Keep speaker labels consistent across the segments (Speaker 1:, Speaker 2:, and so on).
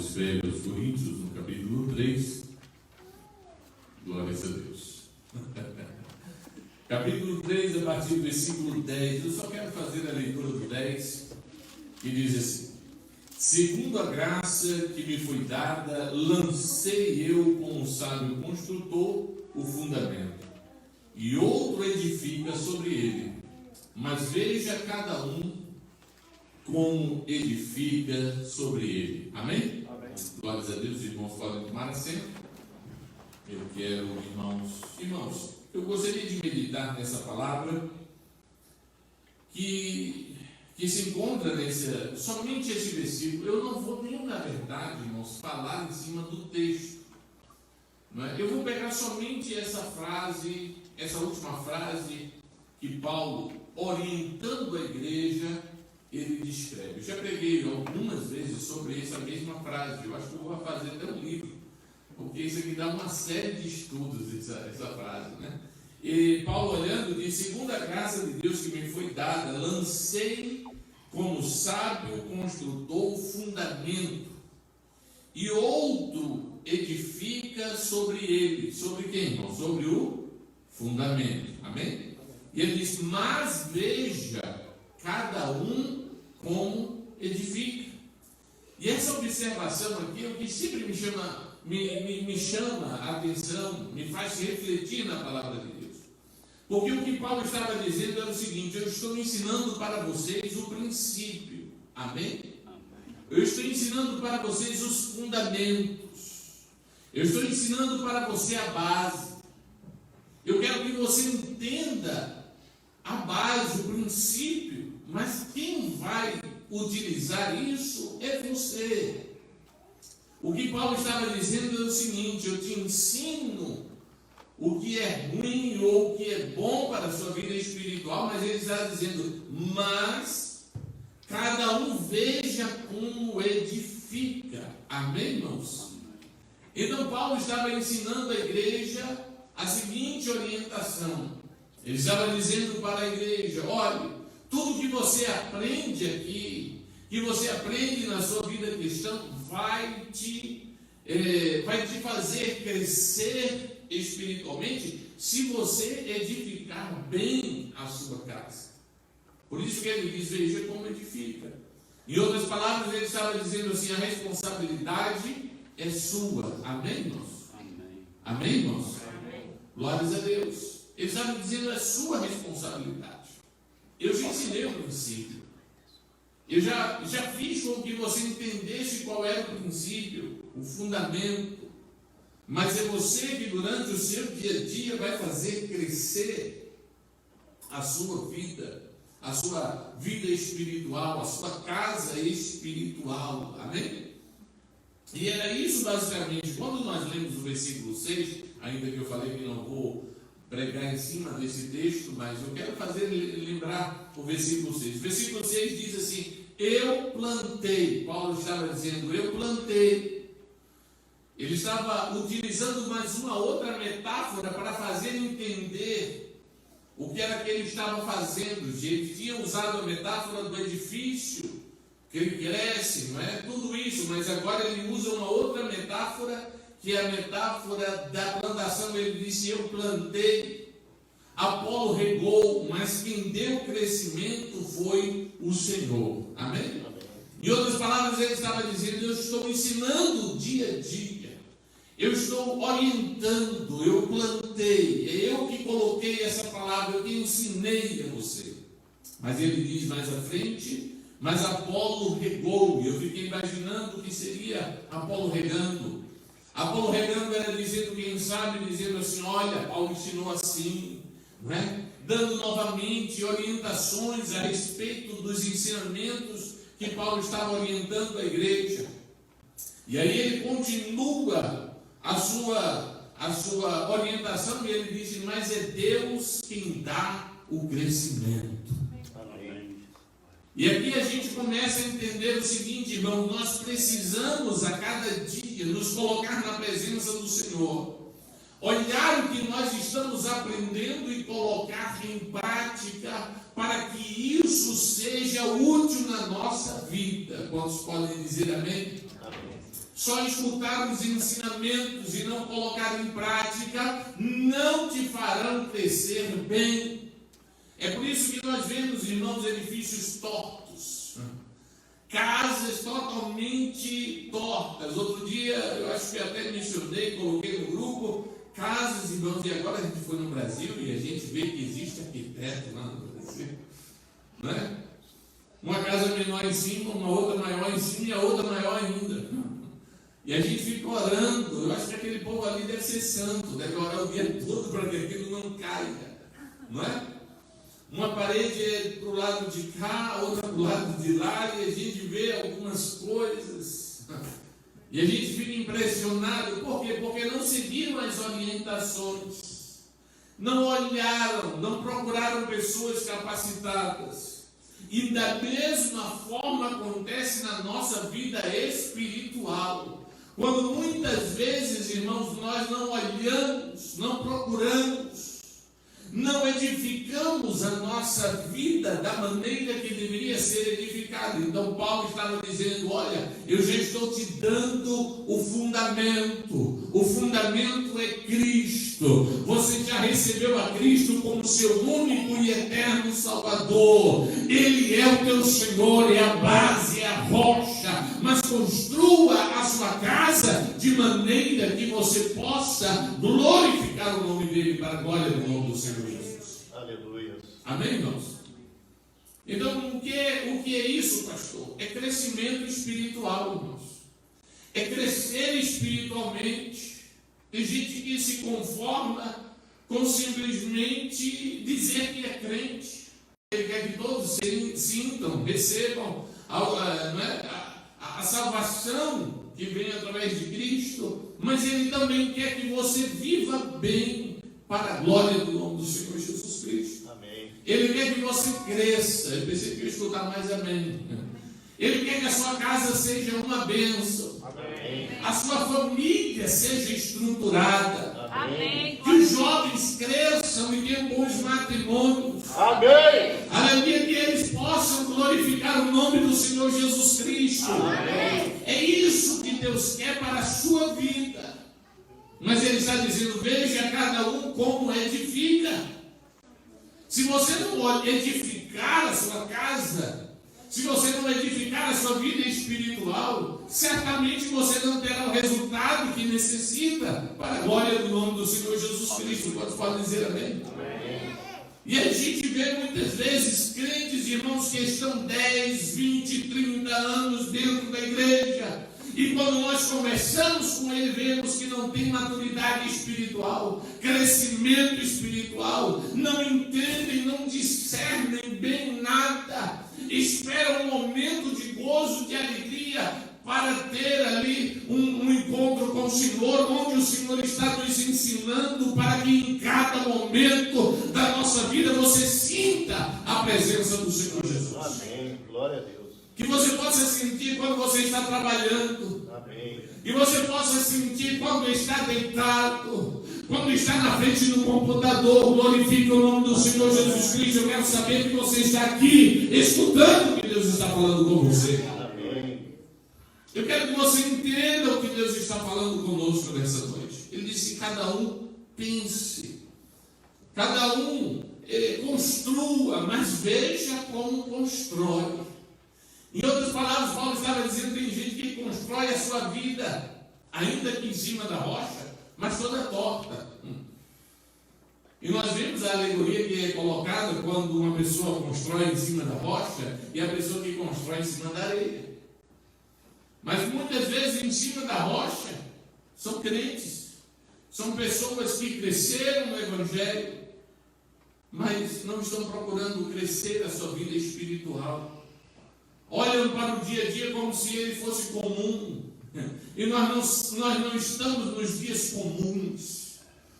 Speaker 1: escreve aos Coríntios, no capítulo 3, glórias a Deus. Capítulo 3, a partir do versículo 10, eu só quero fazer a leitura do 10, que diz assim: segundo a graça que me foi dada, lancei eu como sábio construtor o fundamento, e outro edifica sobre ele, mas veja cada um como edifica sobre ele. Amém? Amém. Glórias a Deus. Os irmãos podem tomar assento. Eu quero, irmãos, eu gostaria de meditar nessa palavra que se encontra somente esse versículo. Eu não vou nem, na verdade, irmãos, falar em cima do texto, não é? Eu vou pegar somente essa frase, essa última frase que Paulo, orientando a igreja, ele descreve. Eu já preguei algumas vezes sobre essa mesma frase. Eu acho que eu vou fazer até um livro, porque isso aqui dá uma série de estudos, essa frase, né? E Paulo, olhando, diz: segundo a graça de Deus que me foi dada, lancei como sábio construtor o fundamento, e outro edifica sobre ele. Sobre quem, irmão? Sobre o fundamento. Amém? E ele diz: mas veja cada um como edifica. E essa observação aqui é o que sempre me chama a atenção, me faz refletir na palavra de Deus. Porque o que Paulo estava dizendo era o seguinte: eu estou ensinando para vocês o princípio. Amém? Eu estou ensinando para vocês os fundamentos. Eu estou ensinando para você a base. Eu quero que você entenda a base, o princípio, mas quem vai utilizar isso é você. O que Paulo estava dizendo é o seguinte: eu te ensino o que é ruim ou o que é bom para a sua vida espiritual, mas ele está dizendo, mas cada um veja como edifica. Amém, irmãos? Então Paulo estava ensinando à igreja a seguinte orientação. Ele estava dizendo para a igreja: olha, tudo que você aprende aqui, que você aprende na sua vida cristã, vai te fazer crescer espiritualmente se você edificar bem a sua casa. Por isso que ele diz: veja como edifica. Em outras palavras, ele estava dizendo assim: a responsabilidade é sua. Amém, irmãos? Amém. Amém, irmãos? Amém. Glórias a Deus. Ele estava dizendo: é sua responsabilidade. Eu já ensinei o princípio. Eu já fiz com que você entendesse qual era o princípio, o fundamento. Mas é você que durante o seu dia a dia vai fazer crescer a sua vida espiritual, a sua casa espiritual. Amém? E era isso basicamente. Quando nós lemos o versículo 6, ainda que eu falei que não vou pregar em cima desse texto, mas eu quero fazer lembrar o versículo 6. O versículo 6 diz assim: eu plantei. Paulo estava dizendo: eu plantei. Ele estava utilizando mais uma outra metáfora para fazer entender o que era que ele estava fazendo. Ele tinha usado a metáfora do edifício, que ele cresce, não é? Tudo isso, mas agora ele usa uma outra metáfora, que é a metáfora da plantação. Ele disse: eu plantei, Apolo regou, mas quem deu crescimento foi o Senhor. Amém? Em outras palavras, ele estava dizendo: eu estou ensinando dia a dia, eu estou orientando, eu plantei, é eu que coloquei essa palavra, eu que ensinei a você. Mas ele diz mais à frente: mas Apolo regou. E eu fiquei imaginando o que seria Apolo regando. Apolo regando era dizendo, quem sabe, dizendo assim: olha, Paulo ensinou assim, não é? Dando novamente orientações a respeito dos ensinamentos que Paulo estava orientando a igreja. E aí ele continua a sua orientação, e ele diz: mas é Deus quem dá o crescimento. Amém. E aqui a gente começa a entender o seguinte, irmão: nós precisamos a cada dia nos colocar na presença do Senhor, olhar o que nós estamos aprendendo e colocar em prática, para que isso seja útil na nossa vida. Quantos podem dizer amém? Amém. só escutar os ensinamentos e não colocar em prática, não te farão crescer bem. É por isso que nós vemos, irmãos, edifícios tortos, casas totalmente tortas. Outro dia, eu acho que até mencionei, coloquei no grupo, casas, irmãos, e agora a gente foi no Brasil e a gente vê que existe arquiteto lá no Brasil, não é? Uma casa menor em cima, uma outra maior em cima e a outra maior ainda. E a gente fica orando. Eu acho que aquele povo ali deve ser santo, deve orar o dia todo para que aquilo não caia, não é? Uma parede é para o lado de cá, outra para o lado de lá, e a gente vê algumas coisas e a gente fica impressionado. Por quê? Porque não seguiram as orientações, não olharam, não procuraram pessoas capacitadas. E da mesma forma acontece na nossa vida espiritual. Quando muitas vezes, irmãos, nós não olhamos, não procuramos, não edificamos a nossa vida da maneira que deveria ser edificada. Então Paulo estava dizendo: olha, eu já estou te dando o fundamento é Cristo. Você já recebeu a Cristo como seu único e eterno Salvador. Ele é o teu Senhor, é a base, é a rocha. Mas construa a sua casa de maneira que você possa glorificar o nome dele para a glória do nome do Senhor Jesus.
Speaker 2: Aleluia.
Speaker 1: Amém, irmãos? Então, o que é isso, pastor? É crescimento espiritual, irmãos. É crescer espiritualmente. Tem gente que se conforma com simplesmente dizer que é crente. Ele quer que todos sintam, recebam a salvação que vem através de Cristo, mas ele também quer que você viva bem para a glória do nome do Senhor Jesus Cristo.
Speaker 2: Amém.
Speaker 1: Ele quer que você cresça. Eu pensei que eu ia escutar mais amém. Ele quer que a sua casa seja uma bênção.
Speaker 2: Amém.
Speaker 1: A sua família seja estruturada.
Speaker 2: Amém.
Speaker 1: Que os jovens cresçam e tenham bons matrimônios.
Speaker 2: Amém.
Speaker 1: Aleluia, que eles possam glorificar o nome do Senhor Jesus Cristo.
Speaker 2: Amém.
Speaker 1: É isso que Deus quer para a sua vida. Mas Ele está dizendo: veja cada um como edifica. Se você não edificar a sua casa, se você não edificar a sua vida espiritual, certamente você não terá o resultado que necessita para a glória do nome do Senhor Jesus Cristo. Quantos podem dizer amém?
Speaker 2: Amém.
Speaker 1: E a gente vê muitas vezes crentes, irmãos, que estão 10, 20, 30 anos dentro da igreja. E quando nós conversamos com ele, vemos que não tem maturidade espiritual, crescimento espiritual, não entendem, não discernem bem nada, esperam um momento de gozo, de alegria, para ter ali um encontro com o Senhor, onde o Senhor está nos ensinando para que em cada momento da nossa vida você sinta a presença do Senhor Jesus.
Speaker 2: Amém. Glória a Deus.
Speaker 1: Que você possa sentir quando você está trabalhando.
Speaker 2: Amém.
Speaker 1: E você possa sentir quando está deitado, quando está na frente do computador. Glorifique o nome do Senhor Jesus Cristo. Eu quero saber que você está aqui escutando o que Deus está falando com você.
Speaker 2: Amém.
Speaker 1: Eu quero que você entenda o que Deus está falando conosco nessa noite. Ele disse: cada um pense, cada um construa, mas veja como constrói. Em outras palavras, Paulo estava dizendo: tem gente que constrói a sua vida, ainda que em cima da rocha, mas toda torta. E nós vemos a alegoria que é colocada quando uma pessoa constrói em cima da rocha e a pessoa que constrói em cima da areia. Mas muitas vezes em cima da rocha são crentes, são pessoas que cresceram no Evangelho, mas não estão procurando crescer a sua vida espiritual. Olham para o dia a dia como se ele fosse comum. E nós não estamos nos dias comuns.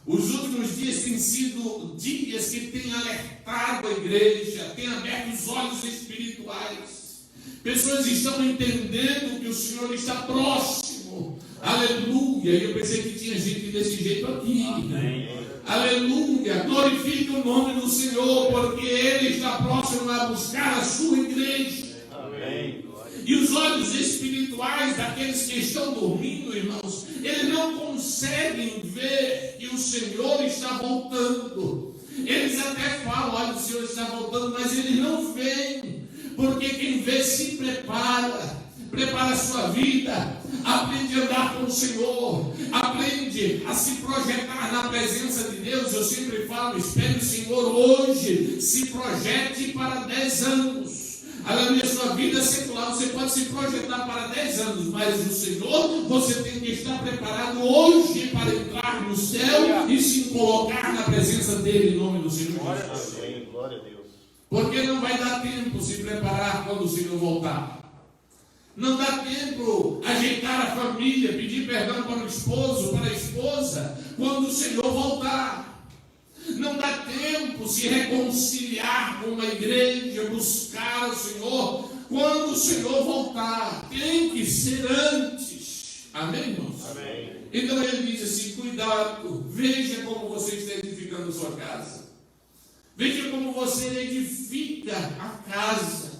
Speaker 1: Os últimos dias têm sido dias que têm alertado a igreja, têm aberto os olhos espirituais. Pessoas estão entendendo que o Senhor está próximo. Aleluia. E eu pensei que tinha gente desse jeito aqui.
Speaker 2: Amém.
Speaker 1: Aleluia. Glorifique o nome do Senhor, porque Ele está próximo a buscar a sua igreja.
Speaker 2: Amém.
Speaker 1: E os olhos espirituais daqueles que estão dormindo, irmãos, eles não conseguem ver que o Senhor está voltando. Eles até falam, olha, o Senhor está voltando, mas eles não veem. Porque quem vê se prepara a sua vida, aprende a andar com o Senhor, aprende a se projetar na presença de Deus. Eu sempre falo, espere o Senhor hoje, se projete para 10 anos. Aleluia, sua vida secular, você pode se projetar para 10 anos, mas o Senhor, você tem que estar preparado hoje para entrar no céu e se colocar na presença dele, em nome do Senhor Jesus.
Speaker 2: Amém. Glória a Deus.
Speaker 1: Porque não vai dar tempo se preparar quando o Senhor voltar. Não dá tempo ajeitar a família, pedir perdão para o esposo, para a esposa, quando o Senhor voltar. Não dá tempo se reconciliar com a igreja, buscar o Senhor, quando o Senhor voltar. Tem que ser antes. Amém, irmãos?
Speaker 2: Amém.
Speaker 1: Então ele diz assim, cuidado, veja como você está edificando a sua casa. Veja como você edifica a casa.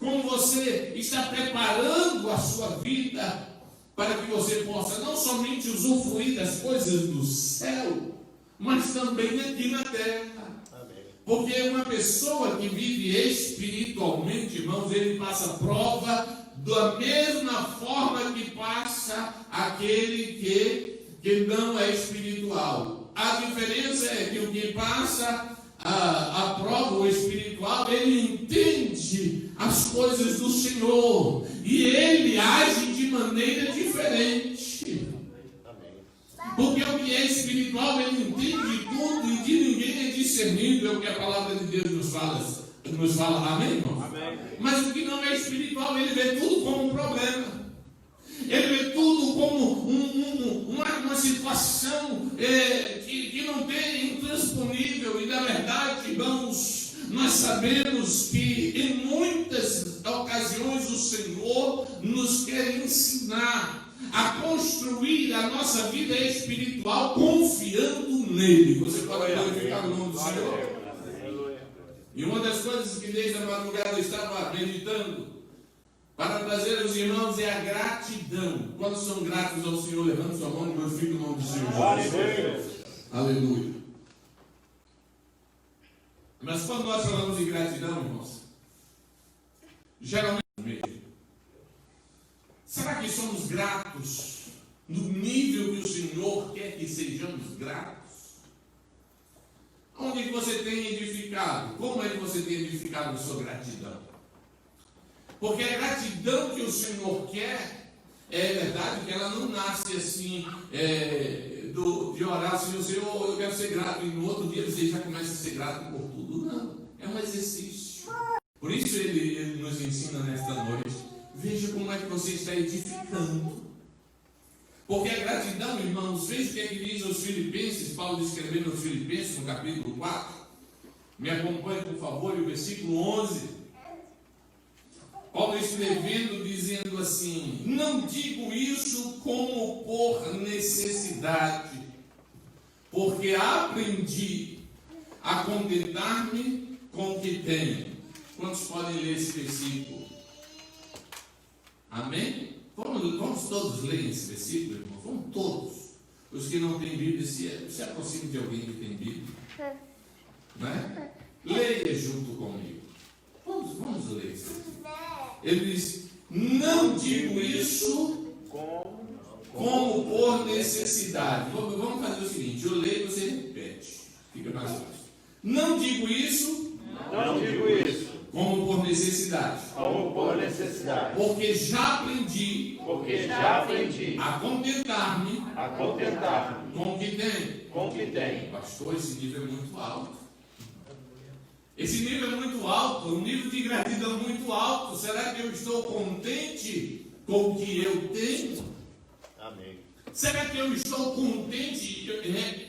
Speaker 1: Como você está preparando a sua vida para que você possa não somente usufruir das coisas do céu, mas também aqui na terra. Amém. Porque uma pessoa que vive espiritualmente, irmãos, ele passa prova da mesma forma que passa aquele que não é espiritual. A diferença é que o que passa a prova, o espiritual, ele entende as coisas do Senhor e ele age de maneira diferente. Porque o que é espiritual, ele entende tudo e de ninguém é discernido, é o que a palavra de Deus nos fala. Amém, irmão? Amém. Mas o que não é espiritual, ele vê tudo como um problema. Ele vê tudo como uma situação que não tem intransponível. E na verdade, irmãos, nós sabemos que em muitas ocasiões o Senhor nos quer ensinar a construir a nossa vida espiritual confiando nele. Você pode glorificar o nome do Senhor? E uma das coisas que desde a madrugada eu estava meditando para trazer aos irmãos é a gratidão. Quantos são gratos ao Senhor? Levante sua mão e glorifique o nome do Senhor Jesus. Aleluia. Mas quando nós falamos de gratidão, irmãos, geralmente, será que somos gratos no nível que o Senhor quer que sejamos gratos? Onde você tem edificado? Como é que você tem edificado a sua gratidão? Porque a gratidão que o Senhor quer, é verdade que ela não nasce assim, de orar assim, Senhor, eu quero ser grato, e no outro dia você já começa a ser grato por tudo. Não, é um exercício. Por isso ele nos ensina nesta noite, veja como é que você está edificando. Porque a gratidão, irmãos, veja o que é que diz aos Filipenses, Paulo escrevendo aos Filipenses, no capítulo 4. Me acompanhe, por favor, e o versículo 11. Paulo escrevendo, dizendo assim, não digo isso como por necessidade, porque aprendi a contentar-me com o que tenho. Quantos podem ler esse versículo? Amém? Vamos todos ler esse versículo, irmão? Vamos todos. Os que não têm Bíblia, se aproximem de alguém que tem Bíblia. Né? Leia junto comigo. Vamos ler isso. Ele diz, não digo isso como por necessidade. Vamos fazer o seguinte, eu leio e você repete. Fica mais fácil. Não digo isso como por necessidade. Porque já aprendi a contentar-me com o que tenho. Pastor, esse nível é muito alto. Esse nível é muito alto, um nível de gratidão muito alto. Será que eu estou contente com o que eu tenho? Amém. Será que eu estou contente?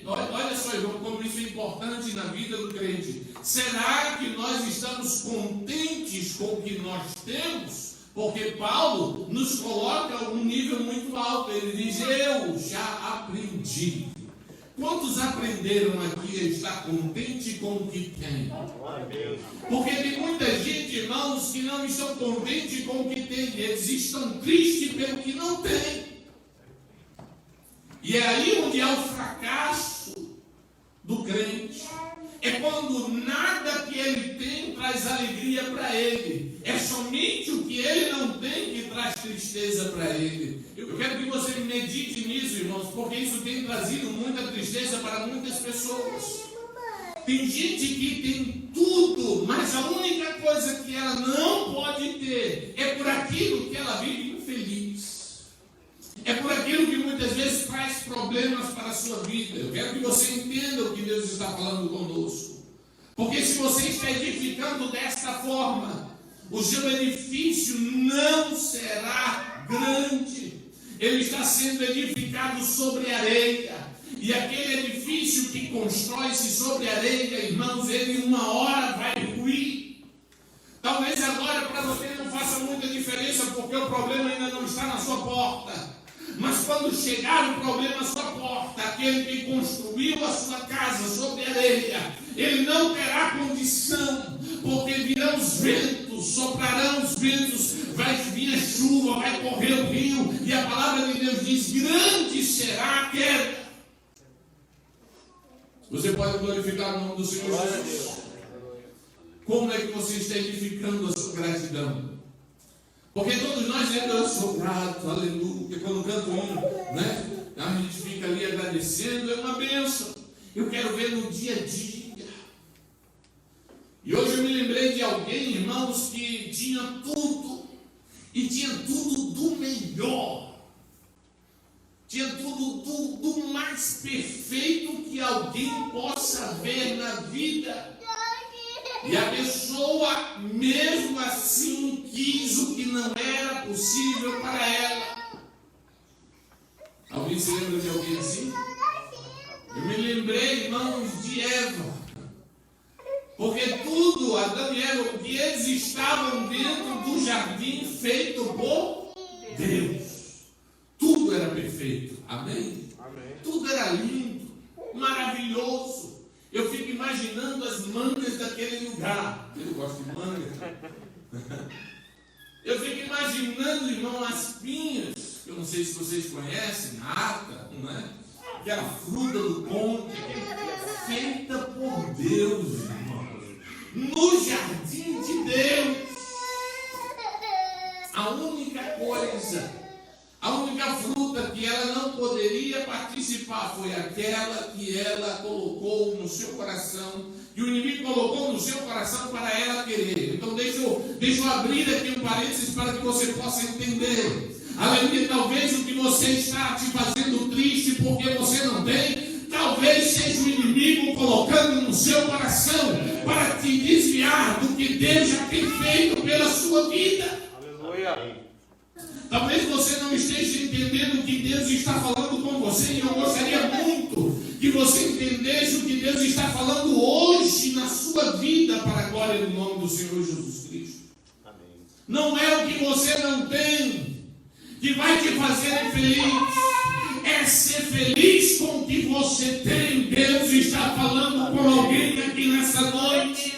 Speaker 1: Olha só, irmão, como isso é importante na vida do crente. Será que nós estamos contentes com o que nós temos? Porque Paulo nos coloca um nível muito alto. Ele diz, eu já aprendi. Quantos aprenderam aqui a estar contente com o que tem?
Speaker 2: Glória a Deus.
Speaker 1: Porque tem muita gente, irmãos, que não estão contentes com o que tem. Eles estão tristes pelo que não tem. E é aí onde há o fracasso do crente. É quando nada que ele tem traz alegria para ele. É somente o que ele não tem que traz tristeza para ele. Eu quero que você medite nisso, irmãos, porque isso tem trazido muita tristeza para muitas pessoas. Tem gente que tem tudo, mas a única coisa que ela não pode ter é por aquilo que ela vive infeliz. É por aquilo que muitas vezes traz problemas para a sua vida. Eu quero que você entenda o que Deus está falando conosco. Porque se você está edificando desta forma, o seu edifício não será grande. Ele está sendo edificado sobre areia. E aquele edifício que constrói-se sobre areia, irmãos, ele uma hora vai ruir. Talvez agora para você não faça muita diferença, porque o problema ainda não está na sua porta. Mas quando chegar o problema à sua porta, aquele que construiu a sua casa sobre areia, ele não terá condição, porque virão os ventos, soprarão os ventos, vai vir a chuva, vai correr o rio, e a palavra de Deus diz: grande será a queda. Você pode glorificar o nome do Senhor Jesus. Como é que você está edificando a sua gratidão? Porque todos nós dizemos: eu sou grato, aleluia. Porque quando canto hino, né, a gente fica ali agradecendo, é uma bênção. Eu quero ver no dia a dia. E hoje eu me lembrei de alguém, irmãos, que tinha tudo. E tinha tudo do melhor. Tinha tudo do mais perfeito que alguém possa ver na vida. E a pessoa, mesmo assim, quis o que não era possível para ela. Alguém se lembra de alguém assim? Eu me lembrei, irmãos, de Eva. Porque tudo, Adão e Eva, o que eles estavam dentro do jardim feito por Deus. Tudo era perfeito. Amém? Amém. Tudo era lindo, maravilhoso. Eu fico imaginando as mangas daquele lugar. Eu gosto de manga. Eu fico imaginando, irmão, as pinhas. Eu não sei se vocês conhecem, a ata, não é? Aquela fruta do conde, feita por Deus, irmão. No jardim de Deus. A única coisa, a única fruta que ela não poderia participar foi aquela que ela colocou no seu coração, que o inimigo colocou no seu coração para ela querer. Então deixa eu abrir aqui um parênteses para que você possa entender. Aleluia, talvez o que você está te fazendo triste porque você não tem, talvez seja o inimigo colocando no seu coração para te desviar do que Deus já tem feito pela sua vida. Aleluia. Talvez você não esteja entendendo o que Deus está falando com você, e eu gostaria muito que você entendesse o que Deus está falando hoje na sua vida, para a glória do nome do Senhor Jesus Cristo. Amém. Não é o que você não tem que vai te fazer feliz, é ser feliz com o que você tem. Deus está falando com alguém aqui nessa noite.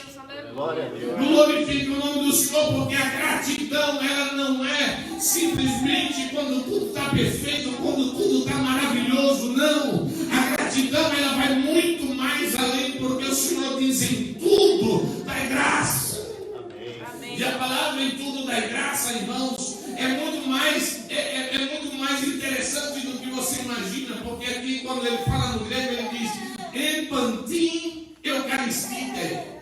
Speaker 1: Glorifique o nome do Senhor, porque a gratidão, ela não é simplesmente quando tudo está perfeito, quando tudo está maravilhoso, não. A gratidão, ela vai muito mais além, porque o Senhor diz: em tudo dai graça. Amém. E a palavra em tudo dai graça, irmãos, é muito mais interessante do que você imagina, porque aqui quando ele fala no grego, ele diz empantim eucaristite.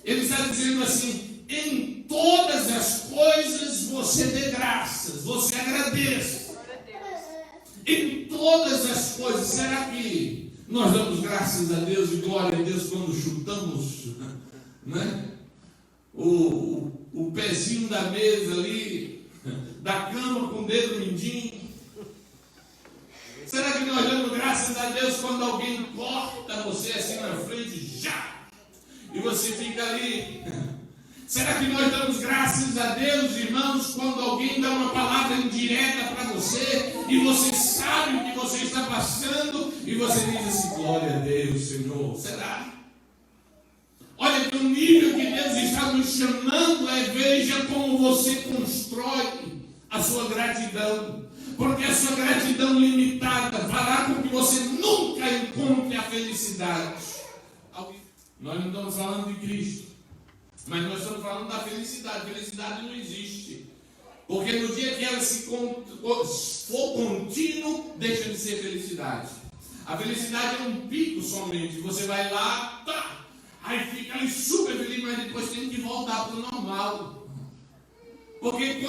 Speaker 1: Ele está dizendo assim: em todas as coisas você dê graças, você agradeça. Em todas as coisas. Será que nós damos graças a Deus e glória a Deus quando chutamos, né, o pezinho da mesa ali, da cama com o dedo mindinho? Será que nós damos graças a Deus quando alguém corta você assim na frente, já? E você fica ali. Será que nós damos graças a Deus, irmãos, quando alguém dá uma palavra indireta para você e você sabe o que você está passando e você diz assim: glória a Deus, Senhor? Será? Olha que o nível que Deus está nos chamando é: veja como você constrói a sua gratidão, porque a sua gratidão limitada fará com que você nunca encontre a felicidade. Nós não estamos falando de Cristo, mas nós estamos falando da felicidade. Felicidade não existe, porque no dia que ela for contínuo, deixa de ser felicidade. A felicidade é um pico somente. Você vai lá, tá, aí fica ali super feliz, mas depois tem que voltar para o normal. Porque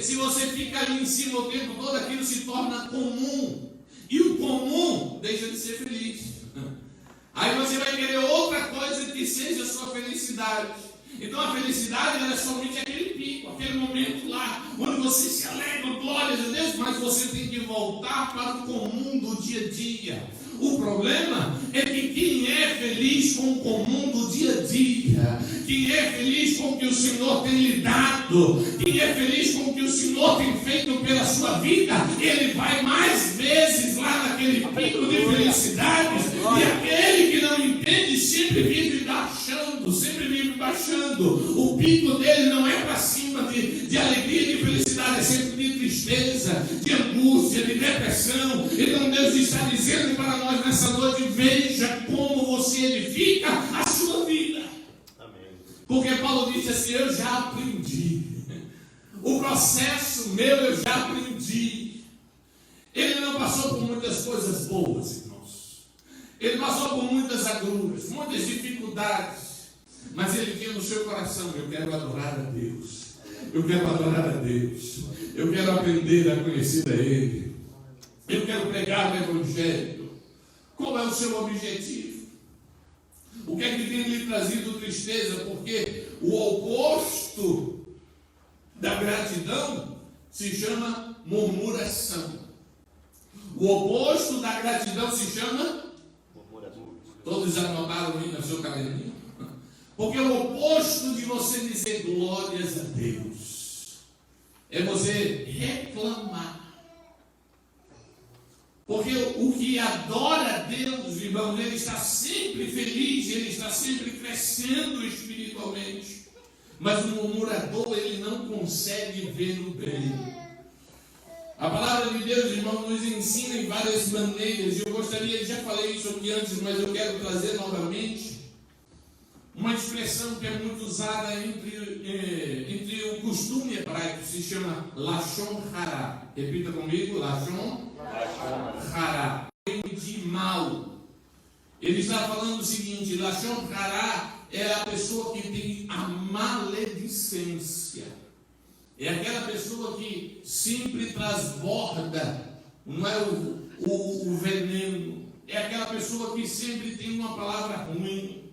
Speaker 1: se você fica ali em cima o tempo todo, aquilo se torna comum. E o comum deixa de ser feliz. Aí você vai querer outra coisa que seja a sua felicidade. Então a felicidade ela é somente aquele pico, aquele momento lá, onde você se alegra, glórias a Deus, mas você tem que voltar para o comum do dia a dia. O problema é que quem é feliz com o comum do dia a dia, quem é feliz com o que o Senhor tem lhe dado, quem é feliz com o que o Senhor tem feito pela sua vida, ele vai mais vezes lá naquele pico de felicidades, e aquele que não entende sempre vive baixando, sempre vive baixando. O pico dele não é para cima de alegria e de felicidade, é sempre de tristeza, de angústia, de depressão. Então Deus está dizendo para nós nessa noite: veja como você edifica a sua vida. Amém. Porque Paulo disse assim: eu já aprendi. O processo meu eu já aprendi. Ele não passou por muitas coisas boas, irmãos. Ele passou por muitas agruras, muitas dificuldades. Mas ele tinha no seu coração: eu quero adorar a Deus. Eu quero adorar a Deus. Eu quero aprender a conhecer a Ele. Eu quero pregar o Evangelho. Qual é o seu objetivo? O que é que tem lhe trazido tristeza? Porque o oposto da gratidão se chama murmuração. O oposto da gratidão se chama murmuração. Todos anotaram aí no seu caderninho? Porque o oposto de você dizer glórias a Deus é você reclamar. Porque o que adora a Deus, irmão, ele está sempre feliz, ele está sempre crescendo espiritualmente. Mas o murmurador, ele não consegue ver o bem. A palavra de Deus, irmão, nos ensina em várias maneiras. Eu gostaria, já falei isso aqui antes, mas eu quero trazer novamente uma expressão que é muito usada entre o costume hebraico, se chama Lashon Hara. Repita comigo: Lashon Hara. De mal. Ele está falando o seguinte: Lashon Hara é a pessoa que tem a maledicência. É aquela pessoa que sempre transborda, não é o veneno. É aquela pessoa que sempre tem uma palavra ruim,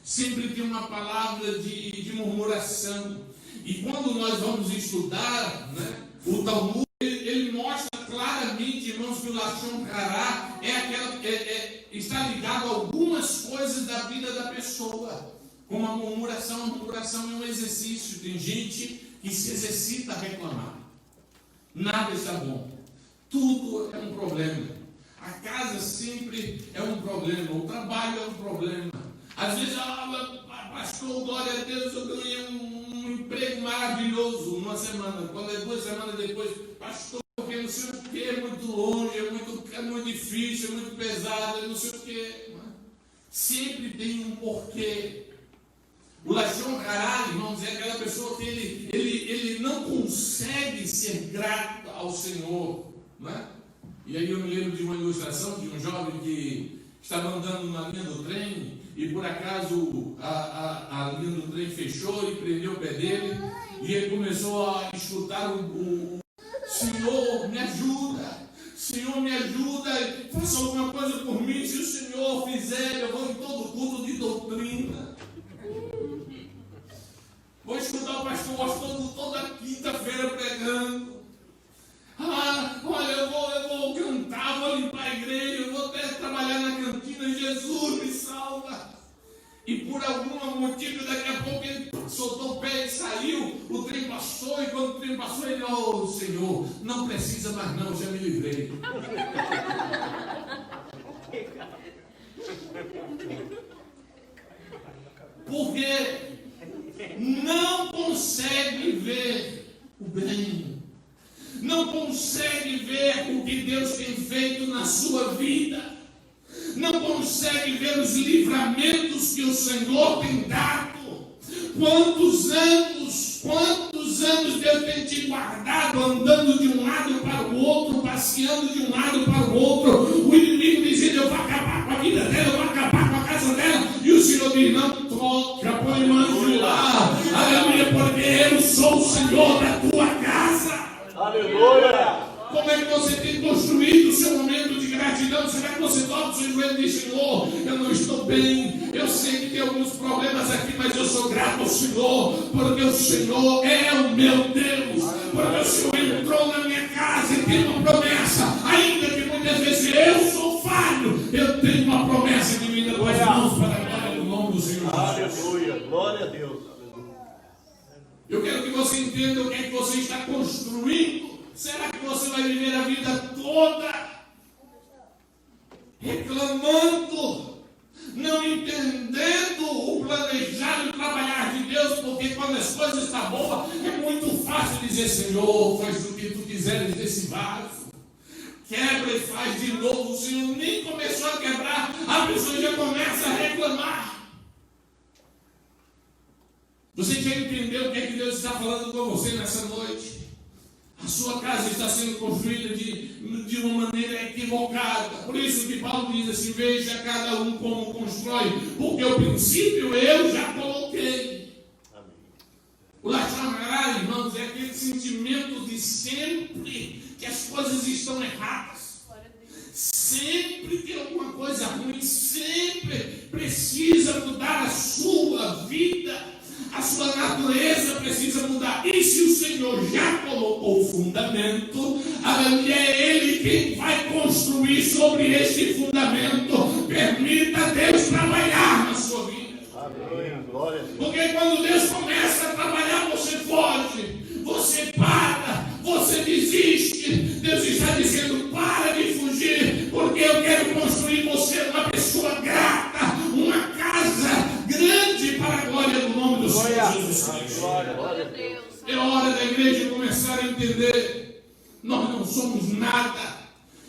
Speaker 1: sempre tem uma palavra de murmuração. E quando nós vamos estudar, né, o Talmud, ele mostra claramente, irmãos, que o Lashon Hara está ligado a algumas coisas da vida da pessoa, como a murmuração. A murmuração é um exercício. Tem gente que se exercita a reclamar. Nada está bom. Tudo é um problema. A casa sempre é um problema. O trabalho é um problema. Às vezes, pastor, glória a Deus, eu ganhei um emprego maravilhoso numa semana. Quando é 2 semanas depois, pastor, porque não sei o que, é muito longe, é muito difícil, é muito pesado, é não sei o que. Sempre tem um porquê. O Lashon Hara, irmãos, é aquela pessoa que ele não consegue ser grato ao Senhor, não é? E aí eu me lembro de uma ilustração de um jovem que estava andando na linha do trem e por acaso a linha do trem fechou e prendeu o pé dele e ele começou a escutar o Senhor, me ajuda, Senhor, me ajuda, faça alguma coisa por mim. Se o Senhor fizer, eu vou em todo culto de doutrina. Vou escutar o pastor Washington toda quinta-feira pregando. Olha, eu vou cantar, vou limpar a igreja, eu vou até trabalhar na cantina. Jesus me salva. E por algum motivo, daqui a pouco ele soltou o pé e saiu, o trem passou, e quando o trem passou, ele, oh Senhor, não precisa mais não, já me livrei. Porque não consegue ver o bem, não consegue ver o que Deus tem feito na sua vida, não consegue ver os livramentos que o Senhor tem dado. Quantos anos Deus tem te guardado, andando de um lado para o outro, passeando de um lado para o outro, o inimigo dizendo, eu vou acabar com a vida dela, eu vou acabar com a casa dela, e o Senhor diz, não troca, põe o anjo lá, aleluia, porque eu sou o Senhor da tua casa.
Speaker 2: Aleluia.
Speaker 1: Como é que você tem construído o seu momento de gratidão? Será que você dobra o seu joelho e diz, Senhor, eu não estou bem, eu sei que tem alguns problemas aqui, mas eu sou grato ao Senhor, porque o Senhor é o meu Deus, porque o Senhor entrou na minha casa e tem uma promessa, ainda que muitas vezes eu sou falho, eu tenho uma promessa de vir das mãos para a glória do nome do Senhor.
Speaker 2: Aleluia, glória a Deus.
Speaker 1: Eu quero que você entenda o que é que você está construindo. Será que você vai viver a vida toda reclamando, não entendendo o planejar e o trabalhar de Deus? Porque quando as coisas estão boas, é muito fácil dizer, Senhor, faz o que tu quiseres desse vaso. Quebra e faz de novo. O Senhor nem começou a quebrar, a pessoa já começa a reclamar. Você já entendeu o que é que Deus está falando com você nessa noite? A sua casa está sendo construída de uma maneira equivocada. Por isso que Paulo diz assim, veja cada um como constrói, porque o princípio eu já coloquei. Amém. O lashon hara, irmãos, é aquele sentimento de sempre que as coisas estão erradas. Sempre tem alguma coisa ruim, sempre precisa mudar a sua vida. A sua natureza precisa mudar. E se o Senhor já colocou o fundamento, é Ele quem vai construir sobre este fundamento. Permita Deus trabalhar na sua vida.
Speaker 2: Amém. Glória a Deus.
Speaker 1: Porque quando Deus começa a trabalhar, você foge, você para, você desiste. Deus está dizendo, para de fugir, porque eu quero construir você uma pessoa grata, uma casa grande para a glória do nome do Senhor Jesus Cristo. É hora da igreja começar a entender, nós não somos nada,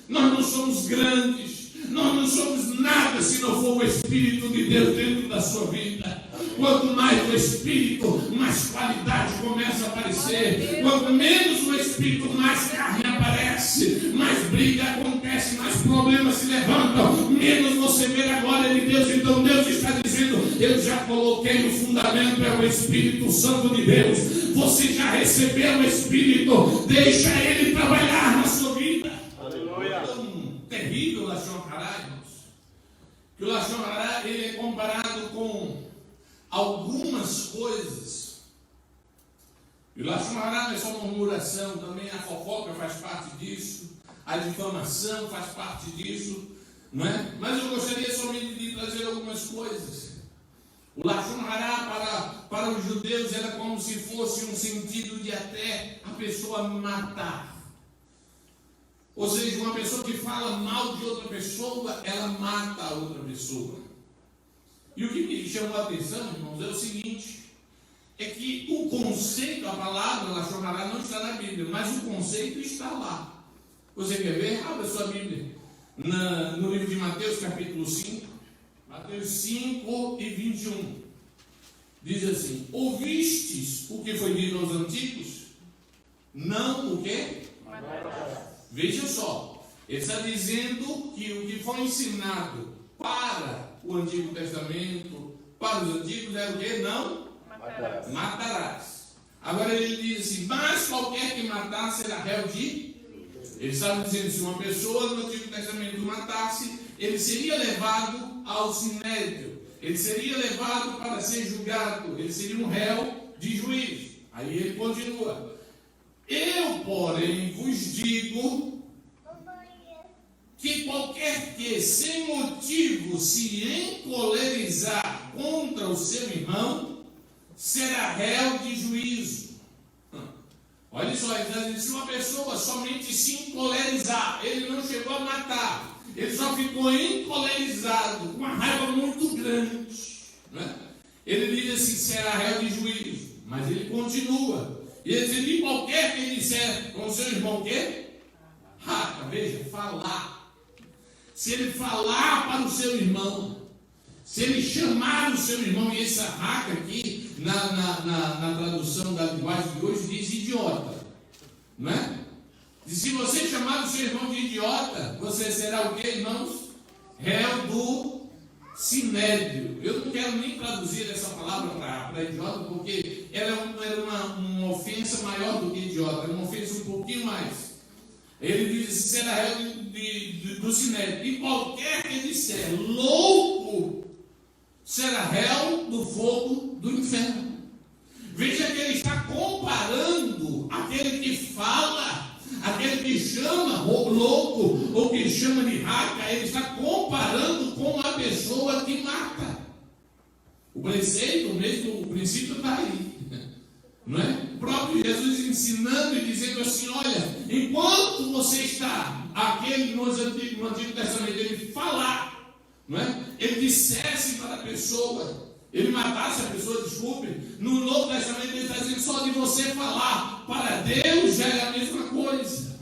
Speaker 1: nós não somos grandes, nós não somos nada se não for o Espírito de Deus dentro da sua vida. Quanto mais o Espírito, mais qualidade começa a aparecer. Quanto menos o Espírito, mais carne aparece, mais briga acontece, mais problemas se levantam, menos você vê a glória de Deus. Então Deus está dizendo, eu já coloquei o fundamento, é o Espírito Santo de Deus. Você já recebeu o Espírito, deixa Ele trabalhar na sua vida.
Speaker 2: Aleluia.
Speaker 1: Terrível o lashon hara, irmãos. Que o lashon hara, ele é comparado com algumas coisas. E o lashon hara não é só murmuração, também a fofoca faz parte disso, a difamação faz parte disso, não é? Mas eu gostaria somente de trazer algumas coisas. O lashon hara para os judeus era como se fosse um sentido de até a pessoa matar. Ou seja, uma pessoa que fala mal de outra pessoa, ela mata a outra pessoa. E o que me chamou a atenção, irmãos, é o seguinte, é que o conceito, a palavra lashon hara não está na Bíblia, mas o conceito está lá. Você quer ver? Abra sua Bíblia no livro de Mateus, capítulo 5, Mateus 5 e 21. Diz assim, ouvistes o que foi dito aos antigos? Não o quê? Veja só, ele está dizendo que o que foi ensinado para o Antigo Testamento, para os antigos, era o que? Não? Matarás. Agora ele diz assim, mas qualquer que matar será réu de... Ele estava dizendo, se uma pessoa no Antigo Testamento matasse, ele seria levado ao sinédrio, ele seria levado para ser julgado, ele seria um réu de juízo. Aí ele continua, eu, porém, vos digo que qualquer que, sem motivo, se encolerizar contra o seu irmão, será réu de juízo. Olha só, se uma pessoa somente se encolerizar, ele não chegou a matar, ele só ficou encolerizado, com uma raiva muito grande, né? Ele diz assim, será réu de juízo, mas ele continua. E ele diz, e qualquer que disser com o seu irmão o quê? Raca, veja, falar. Se ele falar para o seu irmão, se ele chamar o seu irmão, e essa raca aqui, na tradução da linguagem de hoje, diz idiota, não é? E se você chamar o seu irmão de idiota, você será o quê, irmãos? Réu do sinédrio. Eu não quero nem traduzir essa palavra para idiota, porque ela era uma ofensa maior do que idiota, era uma ofensa um pouquinho mais. Ele diz, será réu do sinédrio. E qualquer que disser louco, será réu do fogo do inferno. Veja que ele está comparando aquele que fala, aquele que chama louco ou que chama de raca, ele está comparando com a pessoa que mata. O preceito, o princípio está aí, não é? O próprio Jesus ensinando e dizendo assim, olha, enquanto você está, aquele no Antigo Testamento, ele falar, não é? Ele dissesse para a pessoa, ele matasse a pessoa, desculpe, no Novo Testamento ele está dizendo só de você falar, para Deus já é a mesma coisa.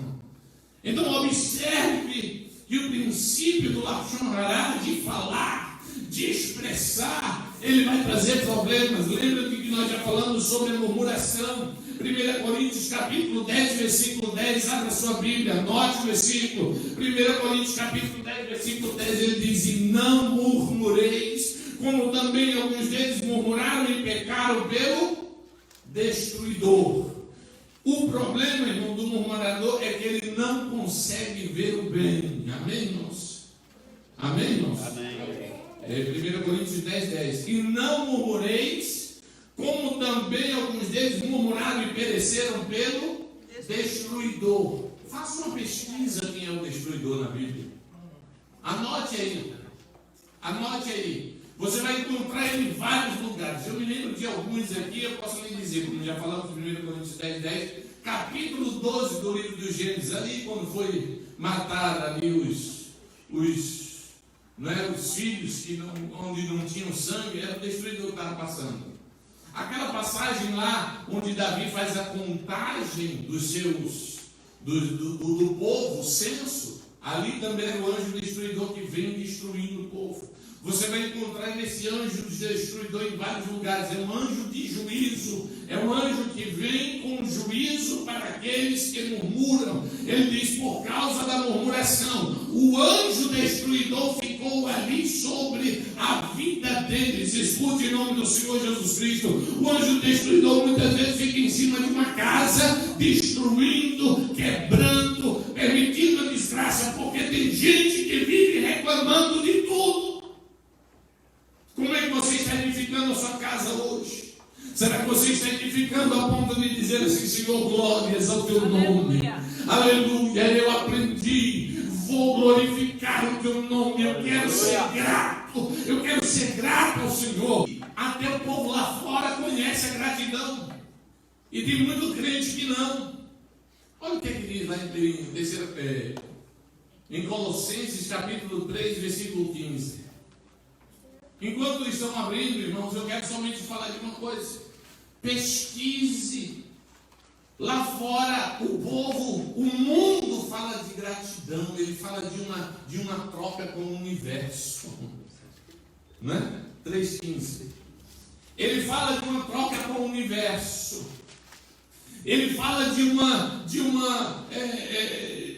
Speaker 1: Então observe que o princípio do Lashon Hará, de falar, de expressar, ele vai trazer problemas. Lembra que nós já falamos sobre a murmuração? 1 Coríntios capítulo 10, versículo 10, abra sua Bíblia, anote o versículo. 1 Coríntios capítulo 10, versículo 10, ele diz, e não murmureis, como também alguns deles murmuraram e pecaram pelo destruidor. O problema, irmão, do murmurador é que ele não consegue ver o bem. Amém, irmãos? Amém, irmãos? Amém. 1 Coríntios 10, 10. E não murmureis, como também alguns deles murmuraram e pereceram pelo destruidor. Faça uma pesquisa quem é o destruidor na Bíblia. Anote aí. Anote aí. Você vai encontrar ele em vários lugares. Eu me lembro de alguns aqui, eu posso lhe dizer, como já falamos em 1 Coríntios 10, 10, capítulo 12 do livro dos Gênesis, ali quando foi matar ali os filhos que onde não tinham sangue, era o destruidor que estava passando. Aquela passagem lá, onde Davi faz a contagem dos seus, do povo, o censo, ali também é o anjo destruidor que vem destruindo o povo. Você vai encontrar nesse anjo destruidor em vários lugares. É um anjo de juízo. É um anjo que vem com juízo para aqueles que murmuram. Ele diz, por causa da murmuração, o anjo destruidor ficou ali sobre a vida deles. Escute em nome do Senhor Jesus Cristo. O anjo destruidor muitas vezes fica em cima de uma casa, destruindo, quebrando, permitindo a desgraça, porque tem gente que vive reclamando de tudo. Como é que você está edificando a sua casa hoje? Será que você está edificando a ponto de dizer assim, Senhor, glórias ao teu nome? Aleluia, eu aprendi, vou glorificar o teu nome, eu quero ser grato ao Senhor. Até o povo lá fora conhece a gratidão. E tem muito crente que não. Olha o que é que diz lá em Colossenses capítulo 3, versículo 15. Enquanto estão abrindo, irmãos, eu quero somente falar de uma coisa. Pesquise. Lá fora, o povo, o mundo fala de gratidão. Ele fala de uma troca com o universo. Né? 3,15. Ele fala de uma troca com o universo. Ele fala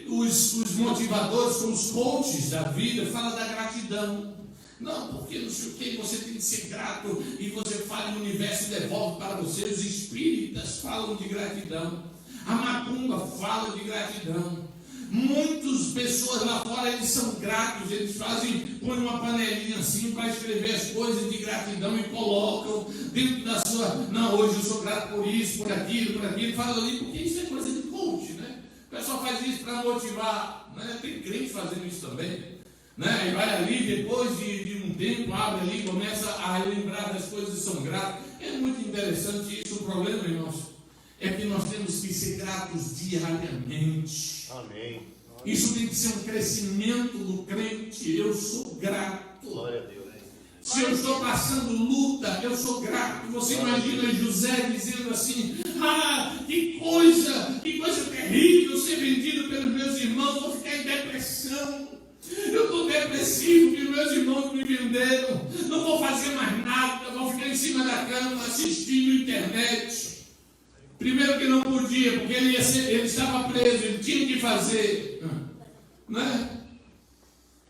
Speaker 1: os motivadores, os coaches da vida, fala da gratidão. Não, porque não sei o que, você tem que ser grato e você fala no universo e devolve para você. Os espíritas falam de gratidão. A macumba fala de gratidão. Muitas pessoas lá fora, eles são gratos, eles põem uma panelinha assim para escrever as coisas de gratidão e colocam dentro da sua, não, hoje eu sou grato por isso, por aquilo, fala ali, porque isso é coisa de coach, né? O pessoal faz isso para motivar, né? Tem crente fazendo isso também. né? E vai ali, depois de um tempo, abre ali, começa a lembrar das coisas que são gratas. É muito interessante isso. O problema, irmãos, é que nós temos que ser gratos diariamente.
Speaker 2: Amém.
Speaker 1: Isso tem que ser um crescimento do crente. Eu sou grato.
Speaker 2: Glória a Deus.
Speaker 1: Se eu estou passando luta, eu sou grato. Você imagina José dizendo assim: ah, que coisa terrível ser vendido pelos meus irmãos, vou ficar em depressão. Eu estou depressivo, que meus irmãos me venderam, não vou fazer mais nada, vou ficar em cima da cama assistindo internet. Primeiro que não podia, porque ele estava preso, ele tinha que fazer, né?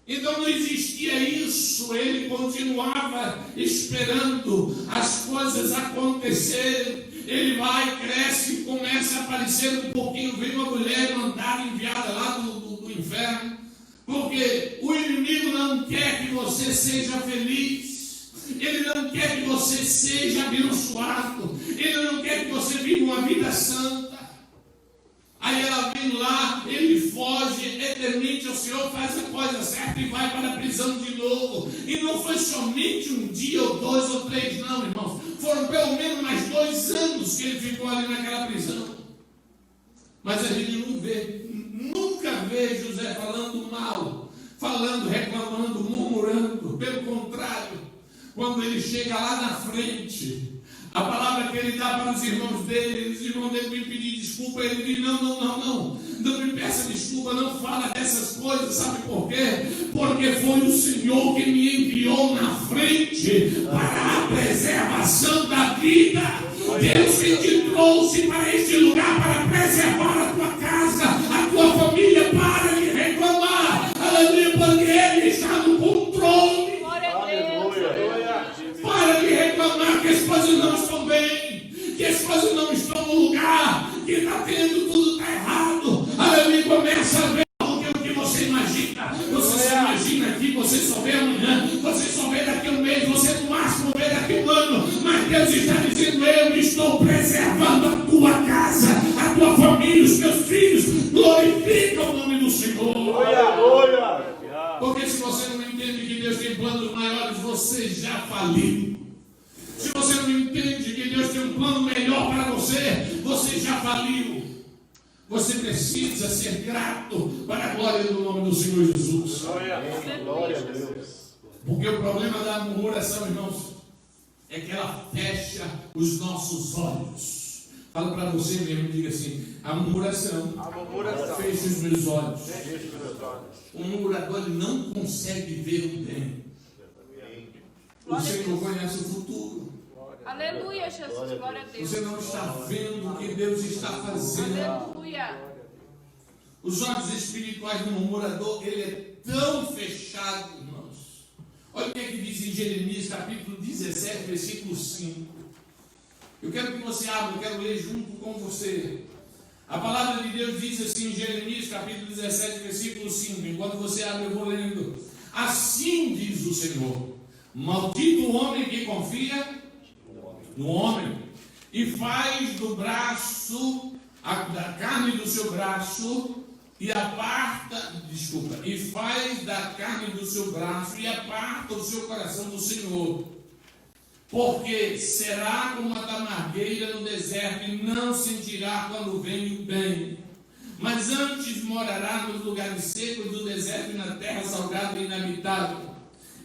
Speaker 1: Então não existia isso, ele continuava esperando as coisas acontecerem. Ele vai, cresce, começa a aparecer um pouquinho, vem uma mulher mandada, enviada lá do inferno, porque o inimigo não quer que você seja feliz, ele não quer que você seja abençoado, ele não quer que você viva uma vida santa. Aí ela vem lá, ele foge, eternamente o Senhor faz a coisa certa e vai para a prisão de novo. E não foi somente um dia, ou 2 ou 3, não, irmãos. Foram pelo menos mais 2 anos que ele ficou ali naquela prisão. Mas a gente não vê, nunca vê José falando mal, falando, reclamando, murmurando. Pelo contrário, quando ele chega lá na frente, a palavra que ele dá para os irmãos dele, os irmãos dele me pedir desculpa, ele diz: não me peça desculpa, não fala dessas coisas. Sabe por quê? Porque foi o Senhor que me enviou na frente para a preservação da vida. Deus que te trouxe para este lugar para preservar a tua casa, a tua família. Para de reclamar, aleluia, porque Ele está no controle. Para de reclamar que as coisas não estão bem, que as coisas não estão no lugar, que está tendo tudo está errado. Aleluia, começa a ver o que você imagina. Você se imagina aqui, você só vê amanhã, você só vê daqui a um mês, você no máximo vê daqui a um ano. Mas Deus está dizendo: eu estou preservando a tua casa, a tua família, os teus filhos. Glorifica o nome do Senhor.
Speaker 2: Aleluia.
Speaker 1: Porque se você não entende que Deus tem planos maiores, você já faliu. Se você não entende que Deus tem um plano melhor para você, você já faliu. Você precisa ser grato para a glória do nome do Senhor Jesus.
Speaker 2: Glória a Deus.
Speaker 1: Porque o problema da murmuração, irmãos, é que ela fecha os nossos olhos. Fala para você mesmo, diga assim: a murmuração fecha os meus olhos. O murmurador, ele não consegue ver o bem. O Senhor conhece o futuro.
Speaker 3: Aleluia, Jesus, glória a Deus.
Speaker 1: Você não está vendo o que Deus está fazendo.
Speaker 3: Aleluia.
Speaker 1: Os olhos espirituais do murmurador, ele é tão fechado, irmãos. Olha o que é que diz em Jeremias, capítulo 17, versículo 5. Eu quero que você abra, eu quero ler junto com você. A palavra de Deus diz assim em Jeremias, capítulo 17, versículo 5. Enquanto você abre, eu vou lendo. Assim diz o Senhor: maldito o homem que confia no homem e faz do braço, da carne do seu braço, e faz da carne do seu braço e aparta o seu coração do Senhor. Porque será como a tamargueira no deserto e não sentirá quando vem o bem, mas antes morará nos lugares secos do deserto e na terra salgada e inabitável.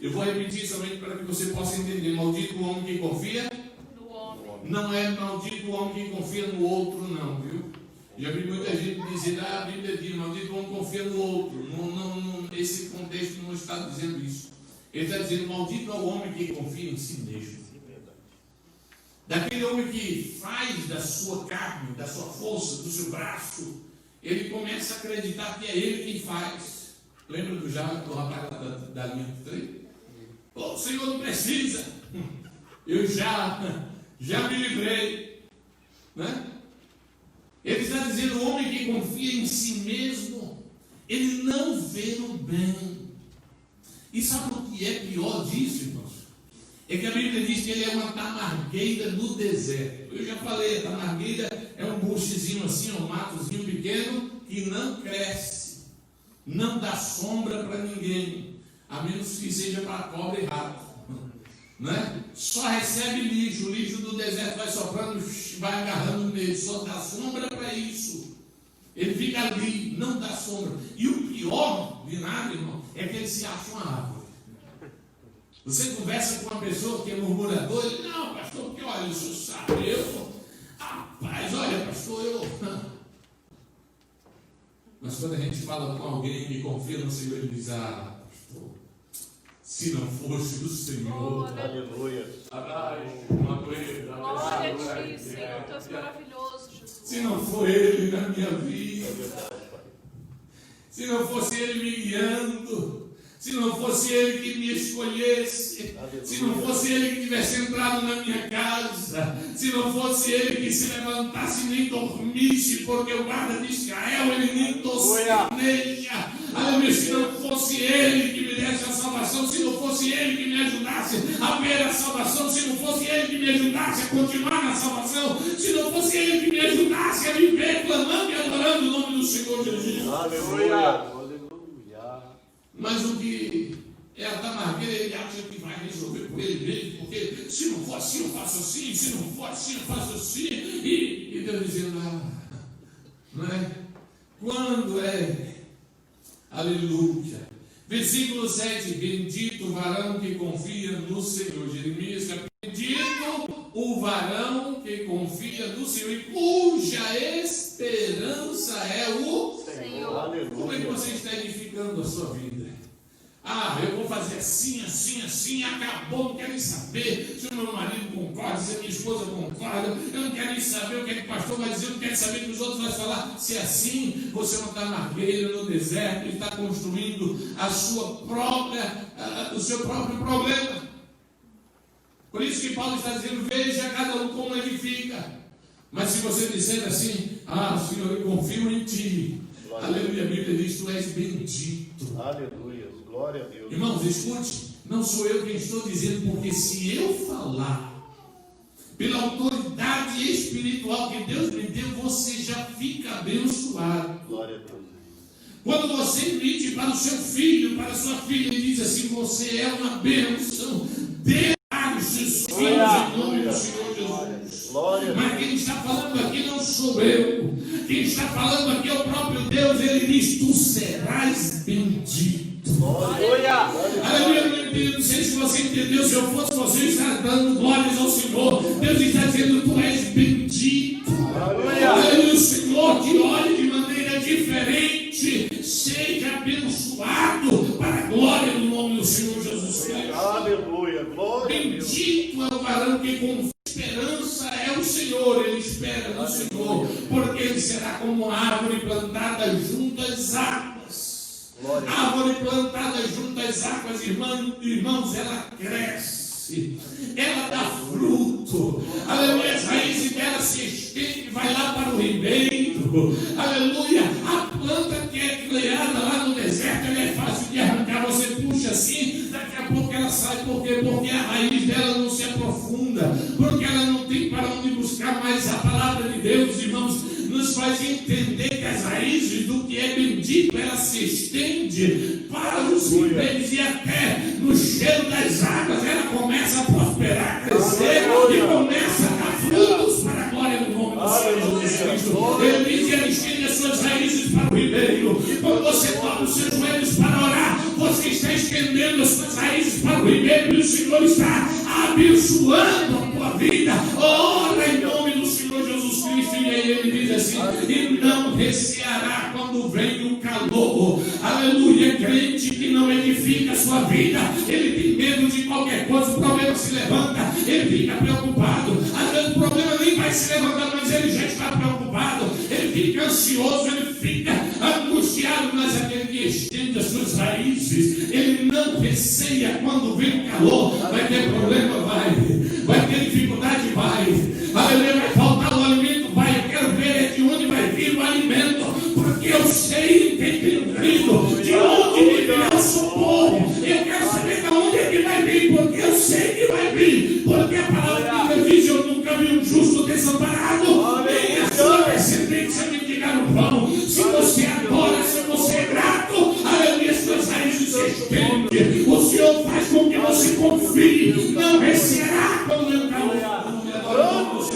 Speaker 1: Eu vou repetir somente para que você possa entender. Maldito o homem que confia no homem. Não é maldito o homem que confia no outro, não, viu? Já vi muita gente dizer: a Bíblia diz, maldito o homem que confia no outro. Esse contexto não está dizendo isso. Ele está dizendo: maldito é o homem que confia em si mesmo. Daquele homem que faz da sua carne, da sua força, do seu braço, ele começa a acreditar que é ele quem faz. Lembra do rapaz da linha do trem? O Senhor não precisa, eu já me livrei, né? Ele está dizendo: o homem que confia em si mesmo, ele não vê o bem. E sabe o que é pior disso, irmãos? É que a Bíblia diz que ele é uma tamargueira no deserto. Eu já falei, a tamargueira é um buchezinho assim, um matozinho pequeno, que não cresce, não dá sombra para ninguém. a menos que seja para cobra e rato. Né? Só recebe lixo, o lixo do deserto vai soprando, vai agarrando nele, só dá sombra para isso. Ele fica ali, não dá sombra. E o pior de nada, irmão, é que ele se acha uma árvore. Você conversa com uma pessoa que é murmurador, ele, não, pastor, porque olha, o senhor sabe, rapaz, olha, pastor, Mas quando a gente fala com alguém que confia no Senhor, ele diz, pastor, se não fosse o Senhor,
Speaker 2: aleluia.
Speaker 3: Glória a ti, Senhor, tu és maravilhoso, Jesus.
Speaker 1: Se não for Ele na minha vida, se não fosse Ele me guiando, se não fosse Ele que me escolhesse, se não fosse Ele que tivesse entrado na minha casa, se não fosse Ele que se levantasse e nem dormisse, porque o guarda de Israel, ele nem tossineja. Aleluia, se não fosse Ele que me desse a salvação, se não fosse Ele que me ajudasse a ver a salvação, se não fosse Ele que me ajudasse a continuar na salvação, se não fosse Ele que me ajudasse a viver clamando e adorando o nome do Senhor Jesus.
Speaker 2: Aleluia.
Speaker 1: Mas o que é a tamargueira, ele acha que vai resolver por ele mesmo, porque se não for assim eu faço assim, se não for assim eu faço assim, e Deus dizendo, não é? Quando é? Aleluia. Versículo 7, bendito o varão que confia no Senhor. Jeremias, bendito o varão que confia no Senhor e cuja esperança é o Senhor. Como é que você está edificando a sua vida? Eu vou fazer assim, assim, assim, acabou, não quero nem saber se o meu marido concorda, se a minha esposa concorda, eu não quero nem saber o que o pastor vai dizer, eu não quero saber o que os outros vão falar. Se é assim, você não está na beira, no deserto, e está construindo o seu próprio problema. Por isso que Paulo está dizendo, veja cada um como edifica. Mas se você disser assim, Senhor, eu confio em Ti, aleluia, a Bíblia diz, Tu és bendito.
Speaker 2: Aleluia, glória a Deus.
Speaker 1: Irmãos, escute, não sou eu quem estou dizendo, porque se eu falar pela autoridade espiritual que Deus me deu, você já fica abençoado.
Speaker 2: Glória a Deus.
Speaker 1: Quando você grite para o seu filho, para a sua filha, e diz assim, você é uma bênção, Deus seus filhos em nome do Senhor Jesus. Mas quem está falando aqui não sou eu. Quem está falando aqui é o próprio Deus. Ele diz, tu serás bendito. Aleluia. Não sei se você entendeu. Se eu fosse você, estar dando glórias ao Senhor. Deus está dizendo, tu és bendito. Aleluia. O Senhor te olhe de maneira diferente. Seja abençoado para a glória do nome do Senhor Jesus Cristo.
Speaker 2: Aleluia. Glória a Deus.
Speaker 1: Bendito é o varão que com esperança é o Senhor. Ele espera no Senhor, porque ele será como árvore plantada junto às águas. Árvore plantada junto às águas, irmãos, ela cresce, ela dá fruto. Aleluia, as raízes dela se estendem, vai lá para o ribeiro. Aleluia, a planta que é criada lá no deserto, ela é fácil de arrancar. Você puxa assim, daqui a pouco ela sai. Por quê? Porque a raiz dela não se aprofunda, porque ela não tem para onde buscar mais a palavra de Deus, irmãos. Nos faz entender que as raízes do que é bendito, ela se estende para os ribeiros e até no cheiro das águas ela começa a prosperar, crescer e começa a dar frutos para a glória do nome do Senhor Jesus Cristo. Ele diz que ela estende as suas raízes para o ribeiro. Quando você dobra os seus joelhos para orar, você está estendendo as suas raízes para o ribeiro e o Senhor está abençoando a tua vida. Ora em nome do Senhor Jesus Cristo. E aí ele diz assim, e não receará quando vem o calor. Aleluia. Crente que não edifica a sua vida, ele tem medo de qualquer coisa. O problema se levanta, ele fica preocupado. Às vezes o problema nem vai se levantar, mas ele já está preocupado, ele fica ansioso, ele fica angustiado. Mas aquele que estende as suas raízes, ele não receia quando vem o calor. Vai ter problema? Vai ter dificuldade? Vai. Aleluia. Vai faltar o alimento? Vai. Eu quero ver de onde vai vir o alimento, porque eu sei que tem crido de onde me virá o socorro. Eu quero saber de onde é que vai vir, porque eu sei que vai vir, porque a palavra de Deus diz, eu nunca vi um justo desamparado, nem a sua descendência mendigar o pão. Se você adora, se você é grato, aleluia, suas raízes se estendem, não receará quando entrar no
Speaker 2: Oh,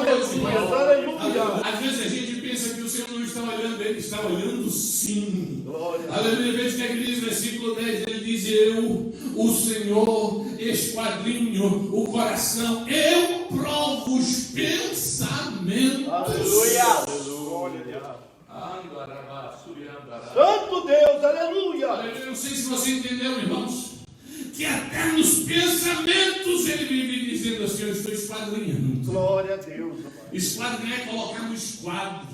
Speaker 2: Deus da glória. Aleluia.
Speaker 1: Às vezes a gente pensa que o Senhor não está olhando, Ele está olhando sim.
Speaker 2: Glória.
Speaker 1: Aleluia. Veja o que ele diz, versículo 10, ele diz: eu, o Senhor, esquadrinho o coração, eu provo os pensamentos.
Speaker 2: Aleluia. Santo Deus, aleluia.
Speaker 1: Eu não sei se você entendeu, irmãos, que até nos pensamentos ele vive dizendo assim: eu estou esquadrinhando.
Speaker 2: Glória a Deus.
Speaker 1: Esquadrinhar é colocar no esquadro.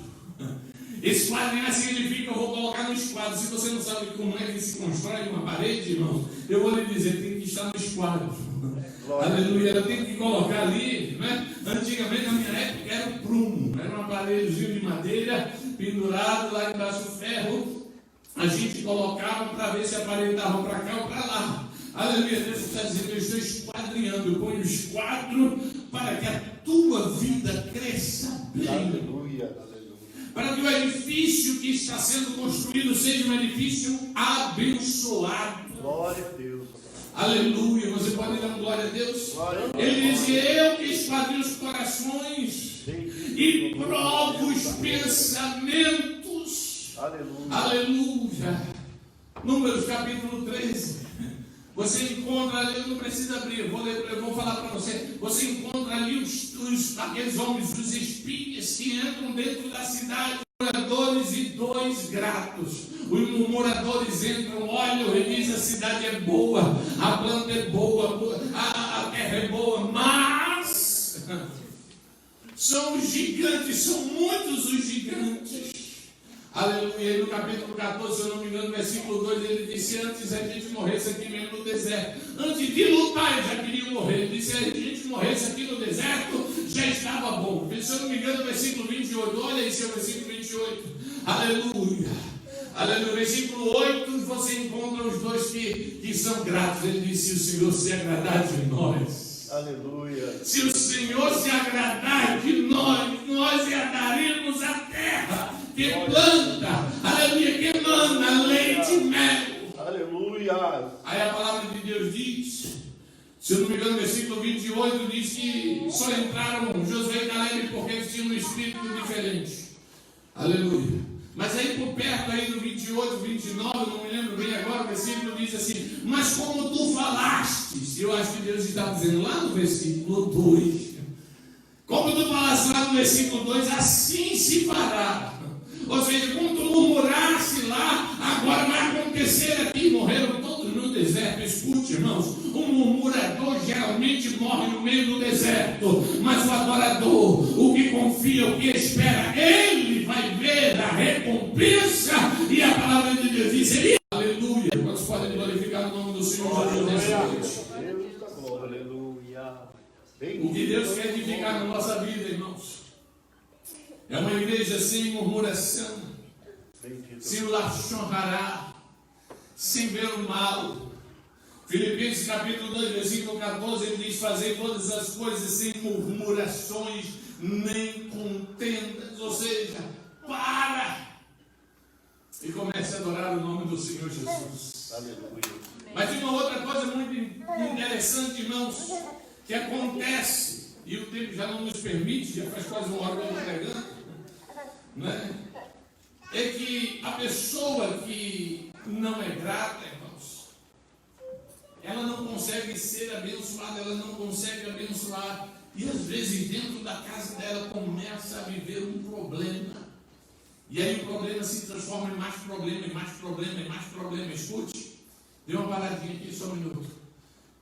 Speaker 1: Esquadrinhar significa: eu vou colocar no esquadro. Se você não sabe como é que se constrói uma parede, irmão, eu vou lhe dizer: tem que estar no esquadro. Aleluia, eu tenho que colocar ali, né? Antigamente, na minha época, era o prumo, era um aparelhozinho de madeira pendurado lá embaixo do ferro. A gente colocava para ver se a parede estava para cá ou para lá. Aleluia, Deus está dizendo: eu estou esquadrinhando, eu ponho o esquadro para que a tua vida cresça bem.
Speaker 2: Aleluia.
Speaker 1: Para que o edifício que está sendo construído seja um edifício abençoado.
Speaker 2: Glória a Deus.
Speaker 1: Aleluia, você pode dar glória a Deus?
Speaker 2: Glória a Deus.
Speaker 1: Ele dizia: eu que esquadrinho os corações e provo os pensamentos.
Speaker 2: Aleluia.
Speaker 1: Aleluia. Números capítulo 13. Você encontra ali, eu não precisa abrir, eu vou falar para você. Você encontra ali aqueles homens, os espias que entram dentro da cidade, moradores e 2 gratos. Os moradores entram, olham e dizem: a cidade é boa, a planta é boa, a terra é boa, mas são os gigantes, são muitos os gigantes. Aleluia. E no capítulo 14, se eu não me engano, versículo 2, ele disse: antes a gente morresse aqui mesmo no deserto, antes de lutar, eu já queria morrer. Ele disse: se a gente morresse aqui no deserto, já estava bom. Se eu não me engano, versículo 28, olha esse é o versículo 28. Aleluia. Aleluia. Versículo 8, você encontra os 2 que são gratos. Ele disse: se o Senhor se agradar de nós.
Speaker 2: Aleluia.
Speaker 1: Se o Senhor se agradar de nós herdaremos a terra que planta, aleluia, que manda leite e mel.
Speaker 2: Aleluia.
Speaker 1: Aí a palavra de Deus diz, se eu não me engano, versículo 28 diz que só entraram Josué e Caleb porque eles tinham um espírito diferente. Aleluia. Mas aí por perto aí do 28, 29, não me lembro bem agora, o versículo diz assim: mas como tu falaste, eu acho que Deus está dizendo lá no versículo 2, como tu falaste lá no versículo 2, assim se fará. Ou seja, como tu murmuraste lá, agora vai acontecer aqui. Morreram todos no deserto. Escute, irmãos, um murmurador geralmente morre no meio do deserto, mas o adorador, o que confia, o que espera, ele vai ver a recompensa. E a palavra de Deus diz: aleluia. Quantos podem glorificar o nome do Senhor Jesus nessa noite?
Speaker 2: Aleluia.
Speaker 1: O que Deus quer edificar na nossa vida, irmãos, é uma igreja sem murmuração, sem o lachon hará, sem ver o mal. Filipenses capítulo 2, versículo 14, ele diz: fazer todas as coisas sem murmurações nem contendas. Ou seja, para e comece a adorar o nome do Senhor Jesus.
Speaker 2: Aleluia.
Speaker 1: Mas tem uma outra coisa muito interessante, irmãos, que acontece, e o tempo já não nos permite, já faz quase 1 hora que eu estou pregando, né? É que a pessoa que não é grata, irmãos, ela não consegue ser abençoada, ela não consegue abençoar, e às vezes dentro da casa dela começa a viver um problema, e aí o problema se transforma em mais problema, em mais problema, em mais problema. Escute, dê uma paradinha aqui só um minuto.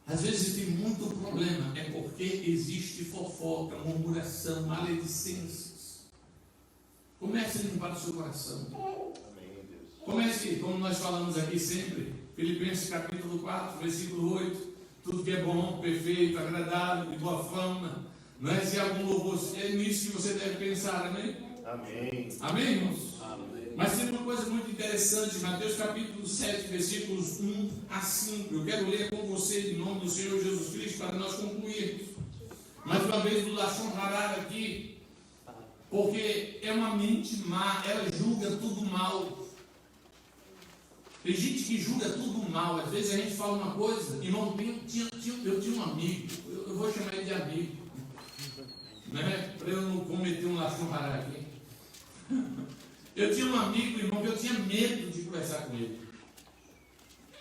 Speaker 1: Às vezes tem muito problema, é porque existe fofoca, murmuração, maledicências. Comece a limpar o seu coração.
Speaker 2: Amém, Deus.
Speaker 1: Comece, como nós falamos aqui sempre, Filipenses capítulo 4, versículo 8, tudo que é bom, perfeito, agradável, de boa fama, não é? Se há algum louvor, é nisso que você deve pensar, amém?
Speaker 2: Amém.
Speaker 1: Amém, irmãos?
Speaker 2: Amém.
Speaker 1: Mas tem uma coisa muito interessante, Mateus capítulo 7, versículos 1 a 5. Eu quero ler com você em nome do Senhor Jesus Cristo para nós concluirmos. Mais uma vez do lachon hará aqui, porque é uma mente má, ela julga tudo mal. Tem gente que julga tudo mal. Às vezes a gente fala uma coisa, irmão, eu tinha um amigo, eu vou chamar ele de amigo, né? Para eu não cometer um lachumbará aqui. Eu tinha um amigo, irmão, que eu tinha medo de conversar com ele.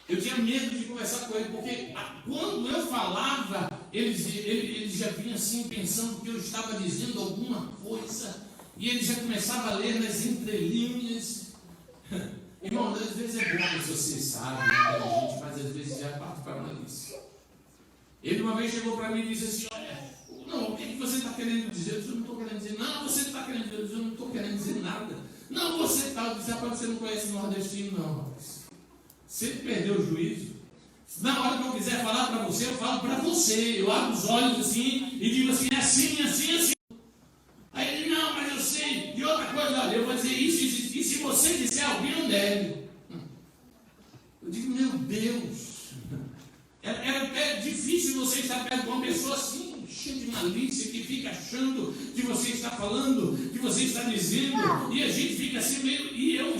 Speaker 1: Eu tinha medo de conversar com ele, porque quando eu falava, ele já vinha assim pensando que eu estava dizendo alguma coisa, e ele já começava a ler nas entrelinhas. Irmão, às vezes é bom se você sabe, inteligente, mas às vezes já parte para a malícia. Ele uma vez chegou para mim e disse assim: olha, não, o que você está querendo dizer? Eu não estou querendo dizer nada. Não, você está querendo dizer? Eu não estou querendo dizer nada. Não, você está, você não conhece o nordestino, não. Você perdeu o juízo. Na hora que eu quiser falar para você, eu falo para você. Eu abro os olhos assim e digo assim, é assim, assim, assim. Aí ele, não, mas eu sei. E outra coisa, olha, eu vou dizer isso, e se você disser, alguém não deve. Eu digo, meu Deus. É difícil você estar perto de uma pessoa assim, cheia de malícia, que fica achando que você está falando, que você está dizendo, e a gente fica assim meio. E eu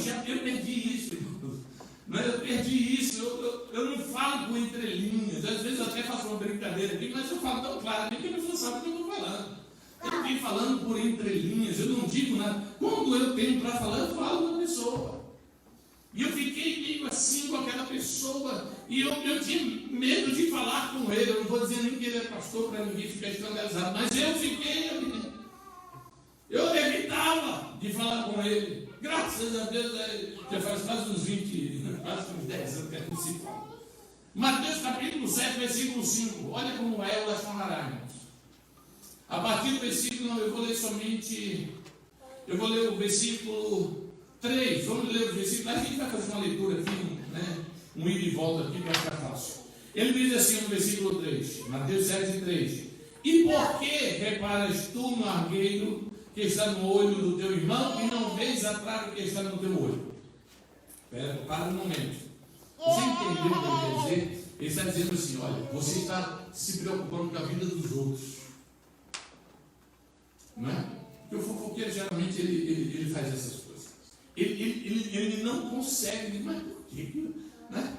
Speaker 1: perdi isso, irmão. Eu perdi isso. Eu não falo por entrelinhas. Às vezes eu até faço uma brincadeira aqui, mas eu falo tão claramente que a pessoa sabe o que eu estou falando. Eu não estou falando por entrelinhas, eu não digo nada. Quando eu tenho para falar, eu falo da pessoa. E eu fiquei meio assim com aquela pessoa, e eu tinha medo de falar com ele. Eu não vou dizer nem que ele é pastor para ninguém ficar escandalizado, mas eu fiquei, eu evitava de falar com ele. Graças a Deus, já faz quase uns 20, quase uns 10 anos que a gente se fala. Mateus capítulo 7, versículo 5. Olha como é o Lachonará, irmãos. A partir do versículo, eu vou ler somente, eu vou ler o versículo 3, vamos ler o versículo, a gente vai fazer uma leitura aqui, né? Um ida e volta aqui para ficar fácil. Ele diz assim no versículo 3, Mateus 7, 3: e por que reparas tu no argueiro que está no olho do teu irmão e não vês a trave que está no teu olho? Para um momento. Você entendeu o que ele quer dizer? Ele está dizendo assim: olha, você está se preocupando com a vida dos outros, não é? Porque o fofoqueiro geralmente ele faz essas coisas. Ele não consegue, mas por que, né?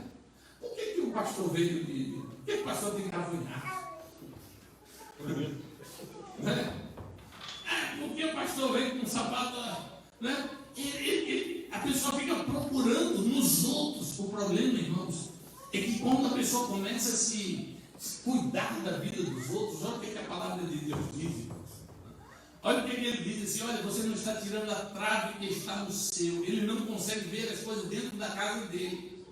Speaker 1: Por que o pastor veio de. Por que o pastor tem cavanhaque? Né? Por que o pastor veio com um sapato? Né? A pessoa fica procurando nos outros. O problema, irmãos, é que quando a pessoa começa a se cuidar da vida dos outros, olha o que a palavra de Deus diz, irmãos. Olha o que ele diz assim: olha, você não está tirando a trave que está no seu. Ele não consegue ver as coisas dentro da casa dele.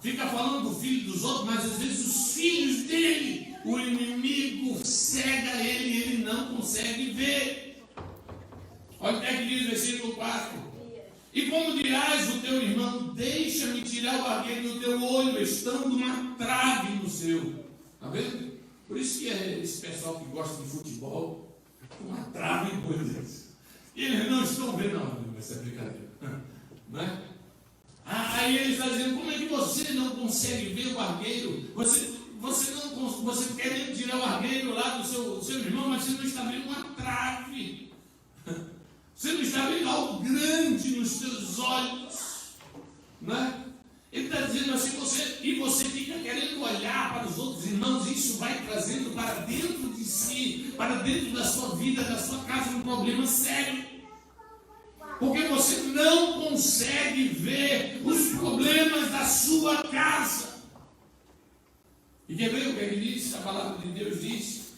Speaker 1: Fica falando do filho dos outros, mas às vezes os filhos dele, o inimigo cega ele e ele não consegue ver. Olha o que diz o versículo 4: e como dirás o teu irmão, deixa-me tirar o argueiro do teu olho, estando uma trave no seu. Está vendo? Por isso que é esse pessoal que gosta de futebol, uma trave em coisas. Eles não estão vendo, não, essa brincadeira. Não é? Aí ele está dizendo: como é que você não consegue ver o argueiro? Você querendo tirar o argueiro lá do seu irmão, mas você não está vendo uma trave. Você não está vendo algo grande nos seus olhos. Não é? Ele está dizendo assim: você fica querendo olhar para os outros irmãos, e isso vai trazendo para dentro de si, para dentro da sua vida, da sua casa, um problema sério. Porque você não consegue ver os problemas da sua casa. E quer ver o que ele diz? A palavra de Deus diz,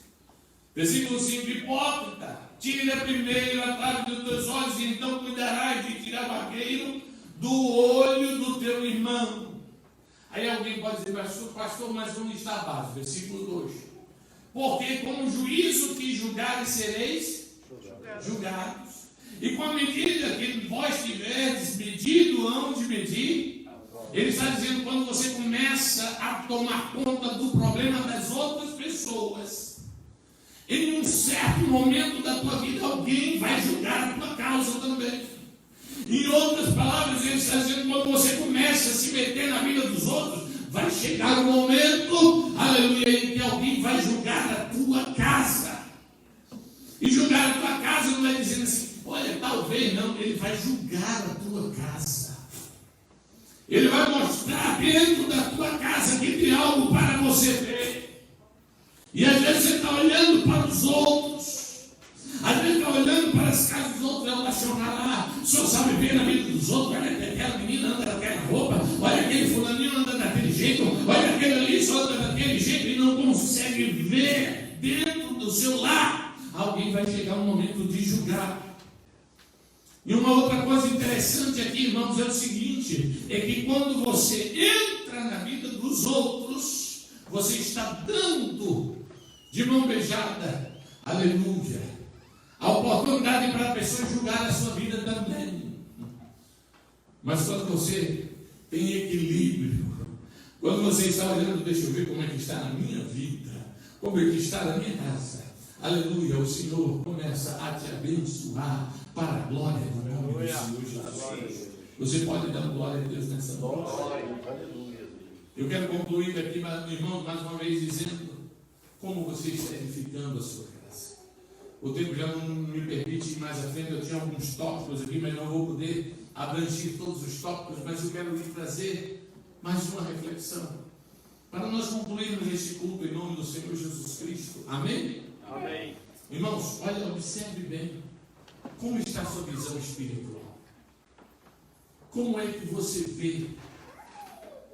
Speaker 1: versículo 5: hipócrita, tira primeiro a trave dos teus olhos, e então cuidarás de tirar o argueiro do olho do teu irmão. Aí alguém pode dizer: pastor, mas onde está a base? Versículo 2: porque com o juízo que julgares sereis julgados, e com a medida que vós tiverdes medido, hão de medir. Ele está dizendo: quando você começa a tomar conta do problema das outras pessoas, em um certo momento da tua vida, alguém vai julgar a tua causa também. Em outras palavras, ele está dizendo: quando você começa a se meter na vida dos outros, vai chegar um momento, aleluia, em que alguém vai julgar a tua casa. E julgar a tua casa não é dizendo assim: olha, talvez não, ele vai julgar a tua casa. Ele vai mostrar dentro da tua casa que tem algo para você ver. E às vezes você está olhando para os outros. Às vezes está olhando para as casas dos outros, ela apaixonar, só sabe ver na vida dos outros. Olha que aquela menina anda daquela roupa, olha aquele fulaninho anda daquele jeito, olha aquele ali só anda daquele jeito e não consegue ver dentro do seu lar. Alguém vai chegar um momento de julgar. E uma outra coisa interessante aqui, irmãos, é o seguinte: é que quando você entra na vida dos outros, você está dando de mão beijada, aleluia, a oportunidade para a pessoa julgar a sua vida também. Mas quando você tem equilíbrio, quando você está olhando, deixa eu ver como é que está na minha vida, como é que está na minha casa, aleluia, o Senhor começa a te abençoar para a glória do nome do Senhor Jesus. Você pode dar glória a Deus nessa noite. Eu quero concluir aqui, irmão, mais uma vez dizendo como você está edificando a sua casa. O tempo já não me permite ir mais à frente. Eu tinha alguns tópicos aqui, mas não vou poder abranger todos os tópicos, mas eu quero lhe trazer mais uma reflexão para nós concluirmos este culto em nome do Senhor Jesus Cristo. Amém?
Speaker 2: Amém.
Speaker 1: Irmãos, olha, observe bem. Como está a sua visão espiritual? Como é que você vê?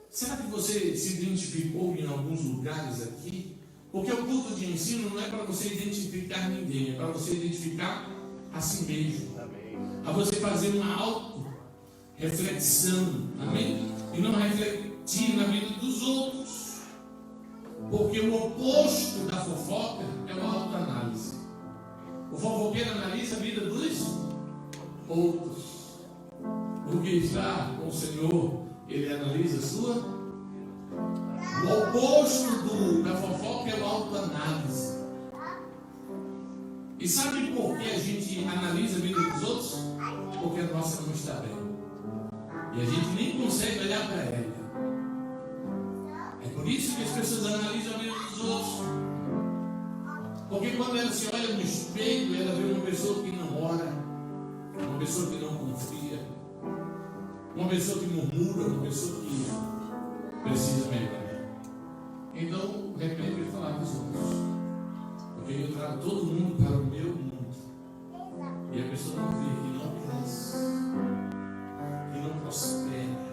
Speaker 1: Será que você se identificou em alguns lugares aqui? Porque o culto de ensino não é para você identificar ninguém, é para você identificar a si mesmo.
Speaker 2: Amém.
Speaker 1: A você fazer uma auto-reflexão, amém? E não refletir na vida dos outros. Porque o oposto da fofoca é uma autoanálise. O fofoqueiro analisa a vida dos outros. O que está com o Senhor, ele analisa a sua. O oposto da fofoca é a autoanálise. E sabe por que a gente analisa a vida dos outros? Porque a nossa não está bem. E a gente nem consegue olhar para ela. É por isso que as pessoas analisam a vida dos outros. Porque quando ela se olha no espelho, ela vê uma pessoa que não ora, uma pessoa que não confia, uma pessoa que murmura, uma pessoa que precisa melhorar. Então, de repente, ele falar dos outros. Porque eu trago todo mundo para o meu mundo. E a pessoa não vê que não cresce, que não prospera.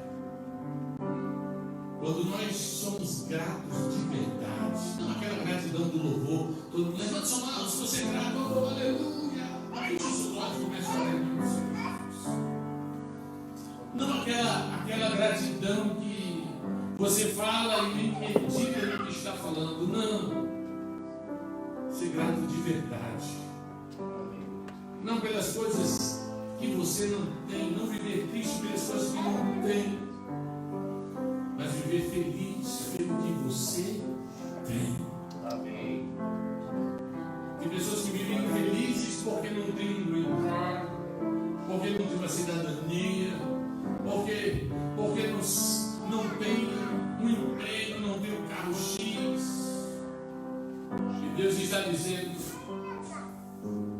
Speaker 1: Quando nós somos gratos de verdade, não aquela gratidão do louvor, todo mundo levanta sua mão, se você é grato, oh, aleluia, aí os olhos começam a aleluia. Não aquela gratidão que você fala e nem medita no que está falando, não. Ser grato de verdade. Não pelas coisas que você não tem, não viver triste pelas coisas que não tem, mas viver feliz pelo que você tem.
Speaker 2: Amém.
Speaker 1: Tem pessoas que vivem felizes porque não tem um green card, porque não tem uma cidadania, porque não tem um emprego, não tem um carro X. E Deus está dizendo: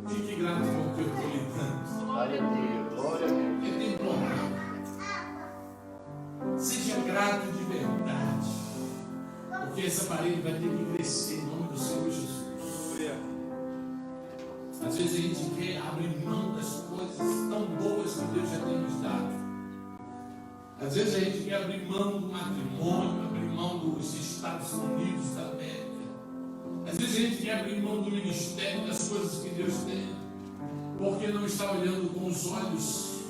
Speaker 1: fique grato com o que eu estou lhe dando.
Speaker 2: Aleluia. Glória a Deus.
Speaker 1: É temporário. Seja grato de verdade, porque essa parede vai ter que crescer em nome do Senhor Jesus. Às vezes a gente quer abrir mão das coisas tão boas que Deus já tem nos dado. Às vezes a gente quer abrir mão do matrimônio, abrir mão dos Estados Unidos da América. Às vezes a gente quer abrir mão do ministério, das coisas que Deus tem, porque não está olhando com os olhos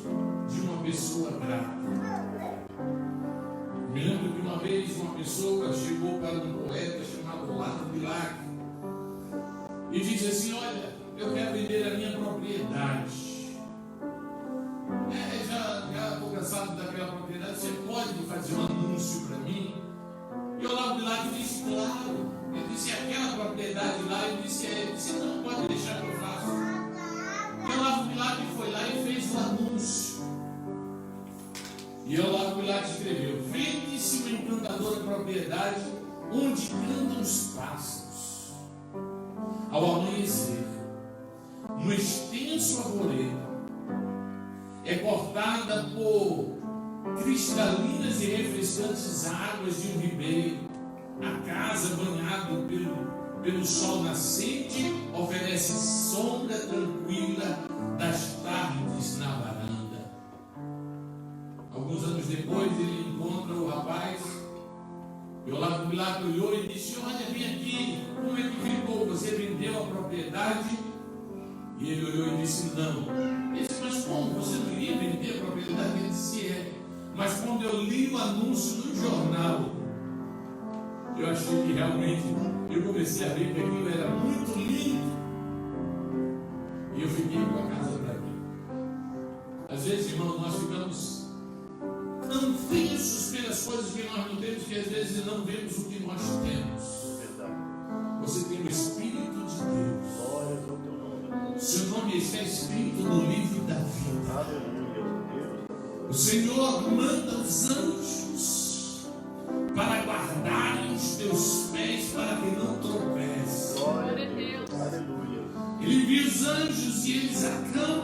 Speaker 1: de uma pessoa grata. Me lembro que uma vez uma pessoa chegou para um poeta chamado Olavo Bilac e disse assim: olha, eu quero vender a minha propriedade. Já estou cansado daquela propriedade, você pode fazer um anúncio para mim? E o Olavo Bilac disse: claro. Ele disse: aquela propriedade lá. Ele disse: não, pode deixar que eu faço. E o Olavo Bilac foi lá e fez um anúncio. E o Olavo Bilac escreveu: vende-se uma encantadora propriedade onde cantam os pássaros. Ao amanhecer, no extenso arvoredo, é cortada por cristalinas e refrescantes águas de um ribeiro. A casa banhada pelo sol nascente oferece sombra tranquila das tardes na varanda. Alguns anos depois ele encontra o rapaz. E o Olavo Bilac olhou e disse: olha, vem aqui, como é que ficou? Você vendeu a propriedade? E ele olhou e disse: não. Ele disse: mas como? Você não iria vender a propriedade? Ele disse: é. Mas quando eu li o anúncio no jornal, eu achei que realmente, eu comecei a ver que aquilo era muito lindo. E eu fiquei com a casa para mim. Às vezes, irmãos, nós ficamos tão tensos pelas coisas que nós não temos, que às vezes não vemos o que nós temos.
Speaker 2: Verdade.
Speaker 1: Você tem o Espírito de Deus.
Speaker 2: Glórias ao teu nome.
Speaker 1: Seu nome está escrito no livro da vida.
Speaker 2: Aleluia, Deus.
Speaker 1: O Senhor manda os anjos para guardarem os teus pés para que não tropece.
Speaker 2: Glória a Deus. Aleluia.
Speaker 1: Ele envia os anjos e eles acampam